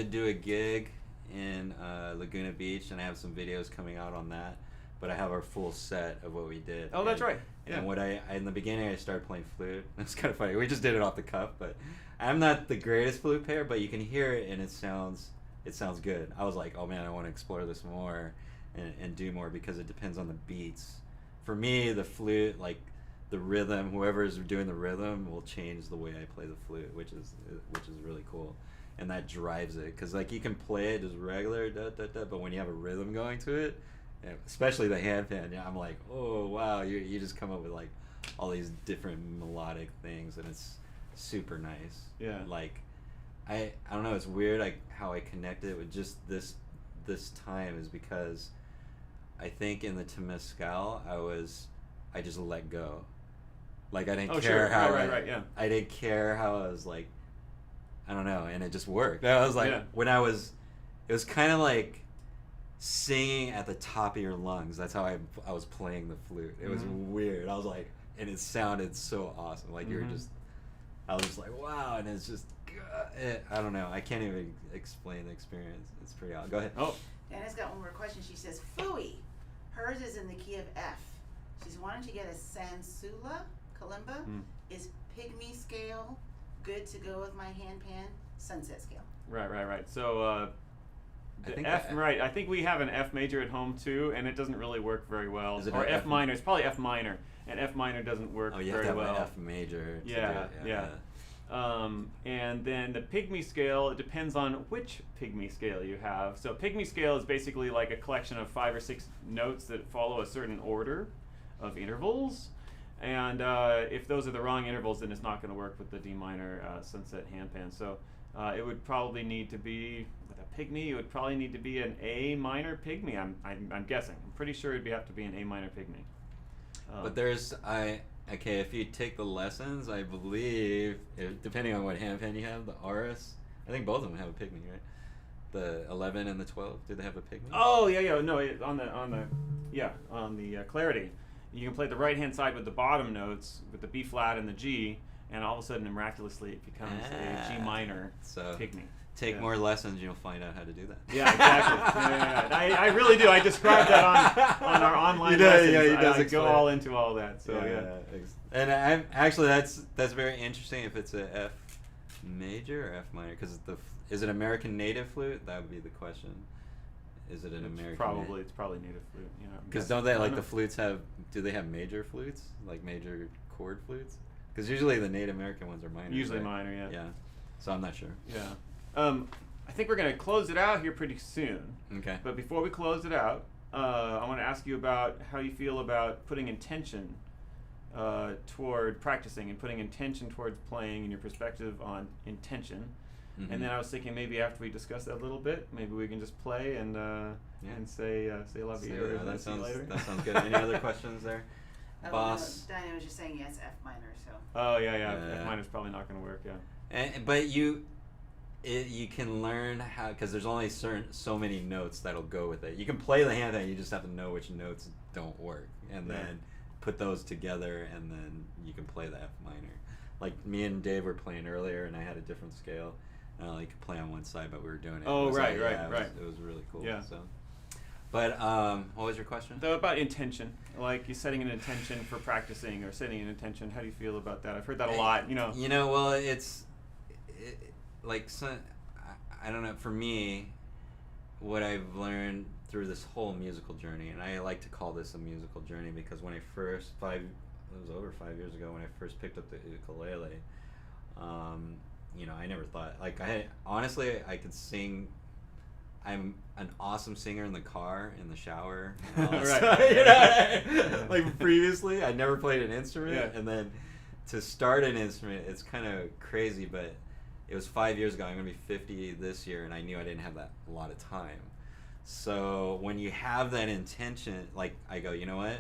do a gig in Laguna Beach, and I have some videos coming out on that. But I have our full set of what we did. Oh, that's right. Yeah. And what I in the beginning I started playing flute. It's kind of funny. We just did it off the cuff, but I'm not the greatest flute player, but you can hear it and it sounds good. I was like, oh man, I want to explore this more and do more because it depends on the beats. For me, the flute, like the rhythm, whoever is doing the rhythm will change the way I play the flute, which is really cool. And that drives it because like you can play it just regular, but when you have a rhythm going to it, especially the handpan, I'm like, oh wow, you just come up with like all these different melodic things, and it's super nice. Yeah. Like, I don't know, it's weird like how I connected with just this time is because I think in the Pygmy Scale I just let go. Like I didn't care how I didn't care how I was like, I don't know, and it just worked. I was like, it was kind of like singing at the top of your lungs. That's how I was playing the flute. It was weird. I was like, and it sounded so awesome. Like I was just like, wow, and it's just, I don't know. I can't even explain the experience. It's pretty odd. Go ahead. Oh. Diana's got one more question. She says, Fooey. Hers is in the key of F. She's wanting to get a Sansula kalimba. Is Pygmy Scale good to go with my handpan? Sunset scale. Right. So, I think we have an F major at home too, and it doesn't really work very well. Or F minor. It's probably F minor, and F minor doesn't work very well. Oh, you have to have an F major. Yeah. And then the Pygmy Scale, it depends on which Pygmy Scale you have. So Pygmy Scale is basically like a collection of 5 or 6 notes that follow a certain order of intervals. And if those are the wrong intervals, then it's not going to work with the D minor sunset handpan. So it would probably need to be, with a Pygmy, it would probably need to be an A minor Pygmy, I'm guessing. I'm pretty sure it'd have to be an A minor Pygmy. But if you take the lessons, I believe, depending on what handpan you have, the RS, I think both of them have a Pygmy, right? The 11 and the 12, do they have a Pygmy? Oh, yeah, no, on the Clarity. You can play the right-hand side with the bottom notes, with the B flat and the G, and all of a sudden, miraculously, it becomes a G minor Pygmy. Take more lessons, you'll find out how to do that. Yeah, exactly. yeah. I really do. I describe that on our online lessons. Yeah, he does I go all into all that. So And I'm actually that's very interesting. If it's a F major or F minor, because is it American native flute? That would be the question. Is it an American? It's probably native flute. Yeah. Because don't they the flutes have? Do they have major flutes, like major chord flutes? Because usually the Native American ones are minor. Usually right? minor, yeah. Yeah. So I'm not sure. Yeah. I think we're going to close it out here pretty soon. Okay. But before we close it out, I want to ask you about how you feel about putting intention toward practicing and putting intention towards playing and your perspective on intention. Mm-hmm. And then I was thinking maybe after we discuss that a little bit, maybe we can just play and say love you or that see you later. That sounds good. Any other questions there? Boss? No, Diana was just saying yes, F minor, so. Oh, yeah. F minor's probably not going to work, yeah. But you can learn how, because there's only so many notes that'll go with it. You can play the handpan, you just have to know which notes don't work, and then put those together, and then you can play the F minor. Like me and Dave were playing earlier, and I had a different scale. I only could play on one side, but we were doing it. Oh, right. It was really cool. Yeah. So. But what was your question? About intention, like you setting an intention for practicing or setting an intention. How do you feel about that? I've heard that a lot. Well, it's I don't know. For me, what I've learned through this whole musical journey, and I like to call this a musical journey because when I first it was over 5 years ago when I first picked up the ukulele. I never thought I could sing. I'm an awesome singer in the car, in the shower. And all that stuff, Like previously, I never played an instrument, and then to start an instrument, it's kind of crazy, but it was 5 years ago. I'm gonna be 50 this year, and I knew I didn't have that a lot of time. So when you have that intention, like I go, you know what?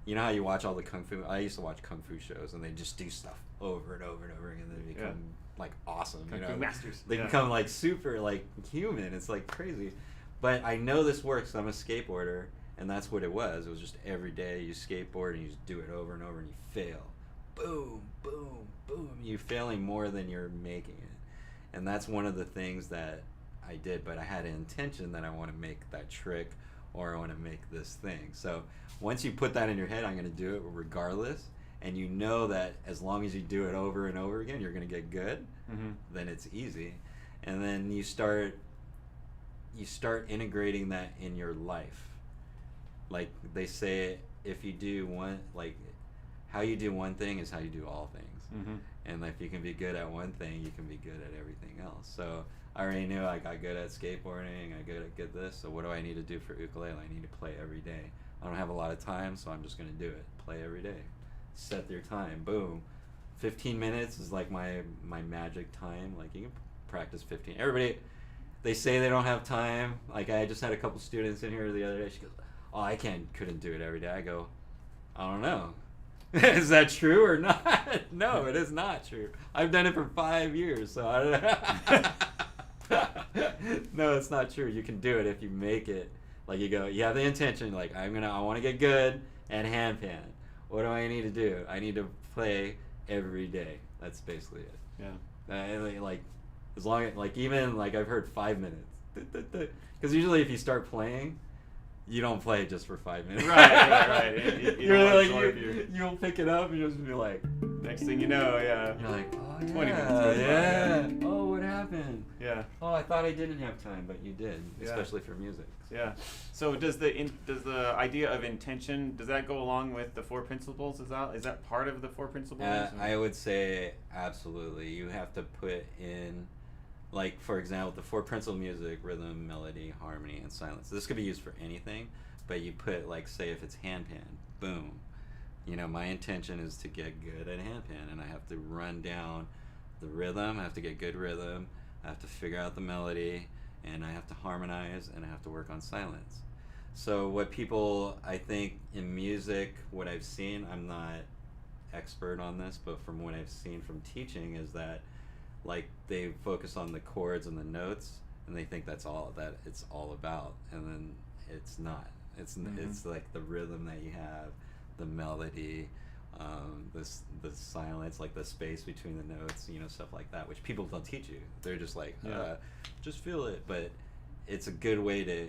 You know how you watch all the kung fu? I used to watch kung fu shows, and they just do stuff over and over and over again, and they become like awesome. Kung fu masters. They become like super like human. It's like crazy. But I know this works. I'm a skateboarder, and that's what it was. It was just every day you skateboard and you just do it over and over, and you fail. Boom, boom, boom. You're failing more than you're making it. And that's one of the things that I did, but I had an intention that I want to make that trick, or I want to make this thing. So once you put that in your head, I'm going to do it regardless, and you know that as long as you do it over and over again, you're going to get good, then it's easy. And then you start integrating that in your life. Like they say, if you do one, like how you do one thing is how you do all things. And if you can be good at one thing, you can be good at everything else. So I already knew I got good at skateboarding, I got good at this, so what do I need to do for ukulele? I need to play every day. I don't have a lot of time, so I'm just going to do it. Play every day. Set your time. Boom. 15 minutes is like my magic time. Like you can practice 15. Everybody, they say they don't have time. Like I just had a couple students in here the other day. She goes, oh, I couldn't do it every day. I go, I don't know. Is that true or not? No, it is not true. I've done it for 5 years, so I don't know. No, it's not true. You can do it if you make it. Like you go, you have the intention, like I want to get good at handpan. What do I need to do? I need to play every day. That's basically it. Yeah. Like as long as, like even like I've heard 5 minutes. Because usually if you start playing, you don't play it just for 5 minutes. Right. You'll pick it up and you'll just be like, next thing you know, you're like, oh yeah, 20 minutes goes by, yeah. Oh, what happened? Yeah. Oh, I thought I didn't have time, but you did, especially for music. Yeah. So does the idea of intention, does that go along with the 4 principles? Is that part of the 4 principles? I would say absolutely. You have to put in, like for example, the 4 principles: music, rhythm, melody, harmony, and silence. This could be used for anything, but you put, like, say if it's handpan, boom. You know, my intention is to get good at handpan, and I have to run down the rhythm. I have to get good rhythm. I have to figure out the melody, and I have to harmonize, and I have to work on silence. So what people, I think in music, what I've seen, I'm not expert on this, but from what I've seen from teaching is that, like, they focus on the chords and the notes, and they think that's all that it's all about, and then it's not. It's like the rhythm that you have, the melody, the silence, like the space between the notes, you know, stuff like that, which people don't teach you. They're just like, just feel it. But it's a good way to,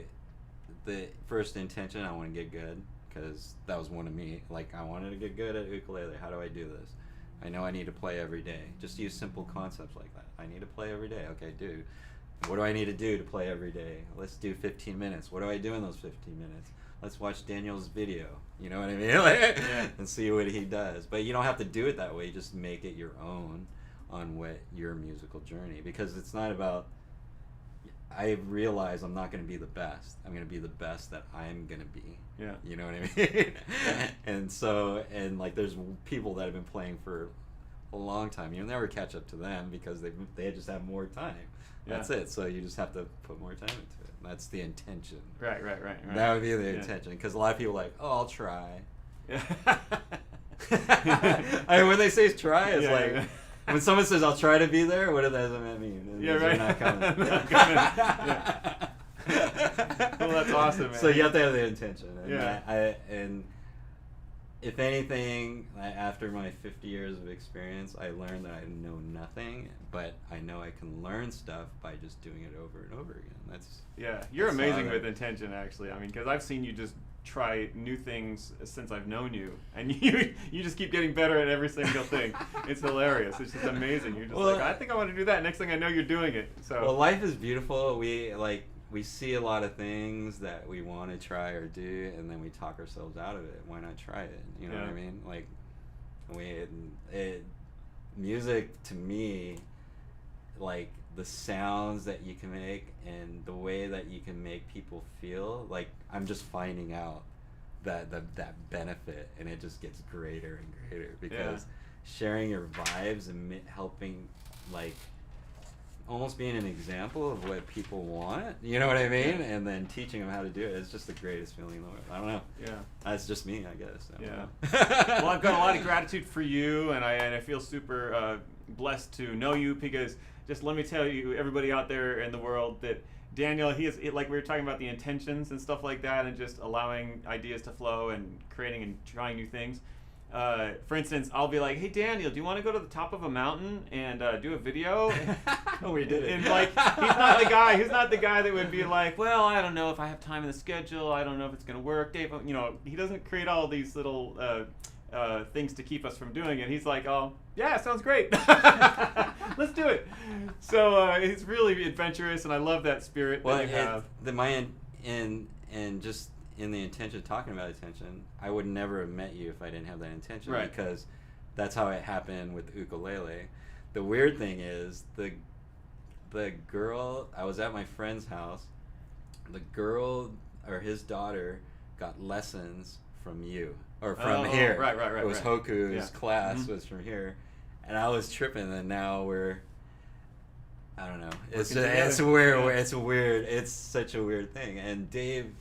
the first intention, I want to get good, because that was one of me. Like, I wanted to get good at ukulele. How do I do this? I know I need to play every day. Just use simple concepts like that. I need to play every day. Okay, dude. What do I need to do to play every day? Let's do 15 minutes. What do I do in those 15 minutes? Let's watch Daniel's video. You know what I mean? And see what he does. But you don't have to do it that way. Just make it your own on what your musical journey. Because it's not about, I realize I'm not going to be the best. I'm going to be the best that I'm going to be. Yeah. You know what I mean? And so, and like there's people that have been playing for a long time. You'll never catch up to them because they just have more time. That's it. So you just have to put more time into it. That's the intention. Right. That would be the intention. Because a lot of people are like, oh, I'll try. Yeah. I mean, when they say try, it's like, when someone says, I'll try to be there, what does that mean? Right. Not coming. Well, that's awesome, man. So you have to have the intention. And Yeah. If anything, after my 50 years of experience, I learned that I know nothing, but I know I can learn stuff by just doing it over and over again. You're amazing with intention, actually. I mean, because I've seen you just try new things since I've known you, and you just keep getting better at every single thing. It's hilarious. It's just amazing. You're just like, I think I want to do that. Next thing I know, you're doing it. So well, life is beautiful. We see a lot of things that we want to try or do, and then we talk ourselves out of it. Why not try it? You know what I mean? Like, music to me, like the sounds that you can make and the way that you can make people feel, like I'm just finding out that benefit, and it just gets greater and greater because sharing your vibes and helping, like, almost being an example of what people want, you know what I mean? And then teaching them how to do it. It's just the greatest feeling in the world. I don't know. Yeah. That's just me, I guess. I don't Yeah. know. Well, I've got a lot of gratitude for you, and I feel super blessed to know you, because just let me tell you, everybody out there in the world, that Daniel, he is, like we were talking about the intentions and stuff like that, and just allowing ideas to flow and creating and trying new things. For instance, I'll be like, "Hey Daniel, do you want to go to the top of a mountain and do a video?" Oh, we did it. And like, he's not the guy. He's not the guy that would be like, "Well, I don't know if I have time in the schedule. I don't know if it's gonna work." Dave, you know, he doesn't create all these little things to keep us from doing it. He's like, "Oh, yeah, sounds great. Let's do it." So he's really adventurous, and I love that spirit that you have. Just in the intention of talking about attention, I would never have met you if I didn't have that intention, Right. because that's how it happened with ukulele. The weird thing is, the girl, I was at my friend's house, the girl or his daughter got lessons from you, or from here. Right. It was right. Hoku's class Mhm. was from here, and I was tripping, and now we're, I don't know. It's Working together. it's weird. Yeah. It's weird. It's such a weird thing. And Dave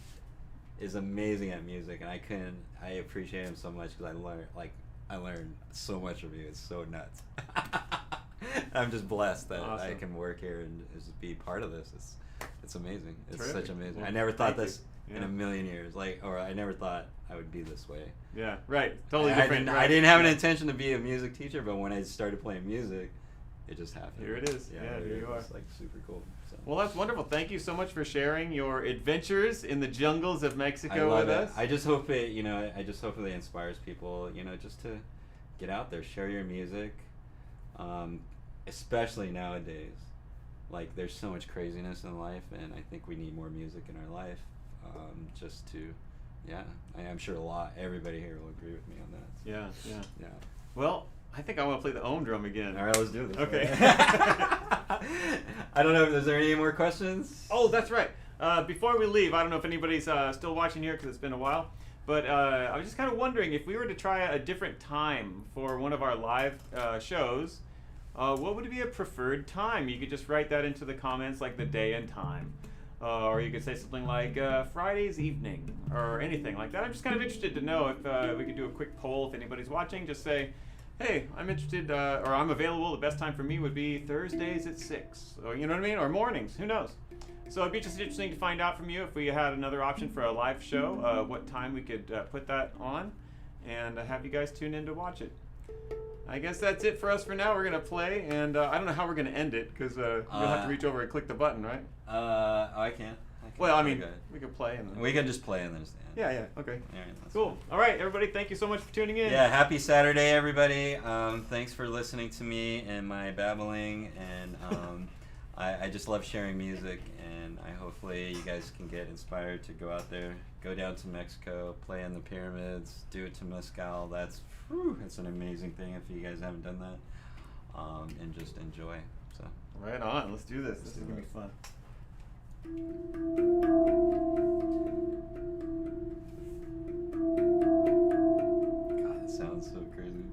is amazing at music, and I appreciate him so much, because I learned so much from you. It's so nuts. I'm just blessed that I Awesome. can work here and just be part of this. It's amazing. It's Terrific. such amazing. Well, I never thought thank this you. in Yeah. a million years. Or I never thought I would be this way. Yeah, right. Totally I different. didn't, right? I didn't have an Yeah. intention to be a music teacher, but when I started playing music, it just happened. Here it is. Yeah, here you are. It's like super cool. So. Well, that's wonderful. Thank you so much for sharing your adventures in the jungles of I Mexico love with it. us. I just hope it inspires people, just to get out there, share your music, especially nowadays. Like, there's so much craziness in life, and I think we need more music in our life, just to, I'm sure everybody here will agree with me on that. So, Yeah. yeah. Well, I think I want to play the ohm drum again. All right, let's do this. Okay. I don't know, is there any more questions? Oh, that's right. Before we leave, I don't know if anybody's still watching here, because it's been a while, but I was just kind of wondering, if we were to try a different time for one of our live shows, what would be a preferred time? You could just write that into the comments, like the day and time. Or you could say something like Friday's evening, or anything like that. I'm just kind of interested to know if we could do a quick poll. If anybody's watching, just say, "Hey, I'm interested, or I'm available. The best time for me would be Thursdays at 6. Or, you know what I mean? Or mornings. Who knows? So it'd be just interesting to find out from you, if we had another option for a live show, what time we could put that on, and have you guys tune in to watch it. I guess that's it for us for now. We're going to play, and I don't know how we're going to end it, because you'll have to reach over and click the button, right? I can't. Well, I mean, Okay. we could play. And then... We can just play and then stand. Yeah, okay. All right, that's Cool. All right, everybody, thank you so much for tuning in. Yeah, happy Saturday, everybody. Thanks for listening to me and my babbling, and I just love sharing music, and hopefully you guys can get inspired to go out there, go down to Mexico, play in the pyramids, do it to Mescal. It's an amazing thing if you guys haven't done that, and just enjoy. So. Right on. Let's do this. This is going to be fun. God, it sounds so crazy.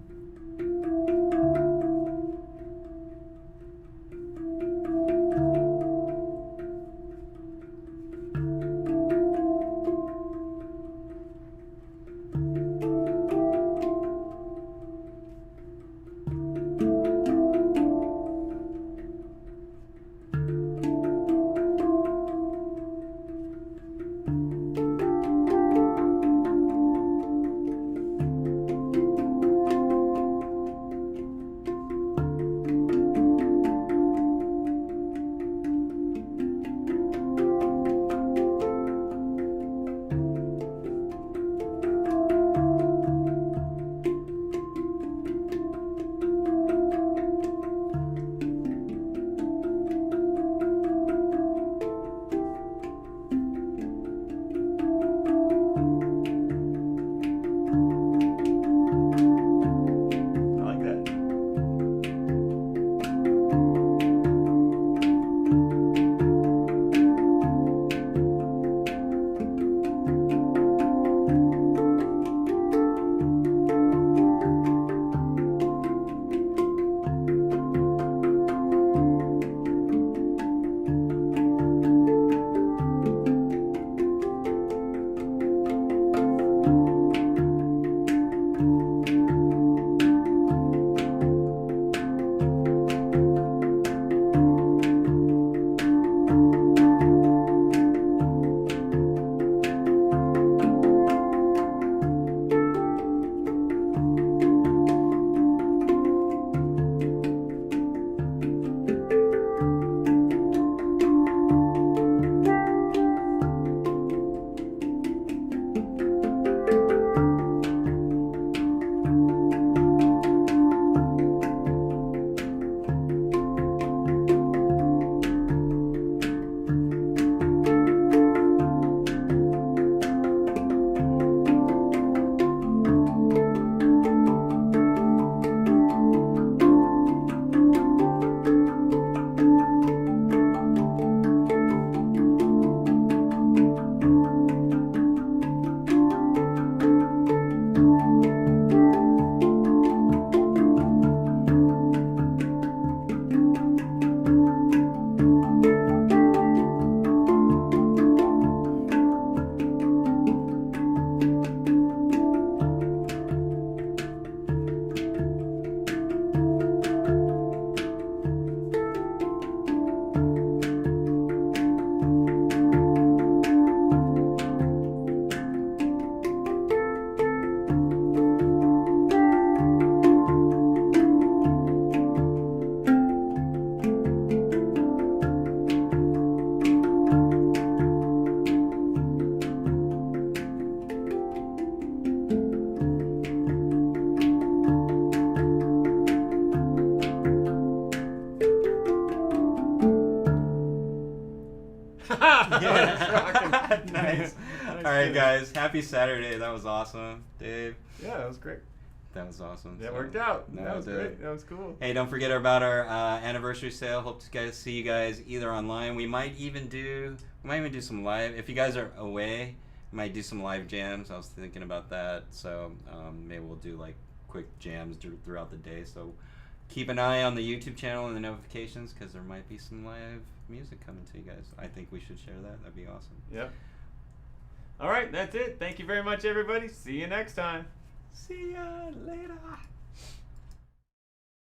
Yeah. Nice. All right, guys. Happy Saturday. That was awesome, Dave. Yeah, that was great. That was awesome. That So, worked out. no, That was it did. great. That was cool. Hey, don't forget about our anniversary sale. Hope to guys see you guys either online. We might even do some live. If you guys are away, we might do some live jams. I was thinking about that. So maybe we'll do like quick jams throughout the day. So keep an eye on the YouTube channel and the notifications because there might be some live music coming to you guys. I think we should share that. That'd be awesome. Yep. All right, that's it. Thank you very much, everybody. See you next time. See ya later.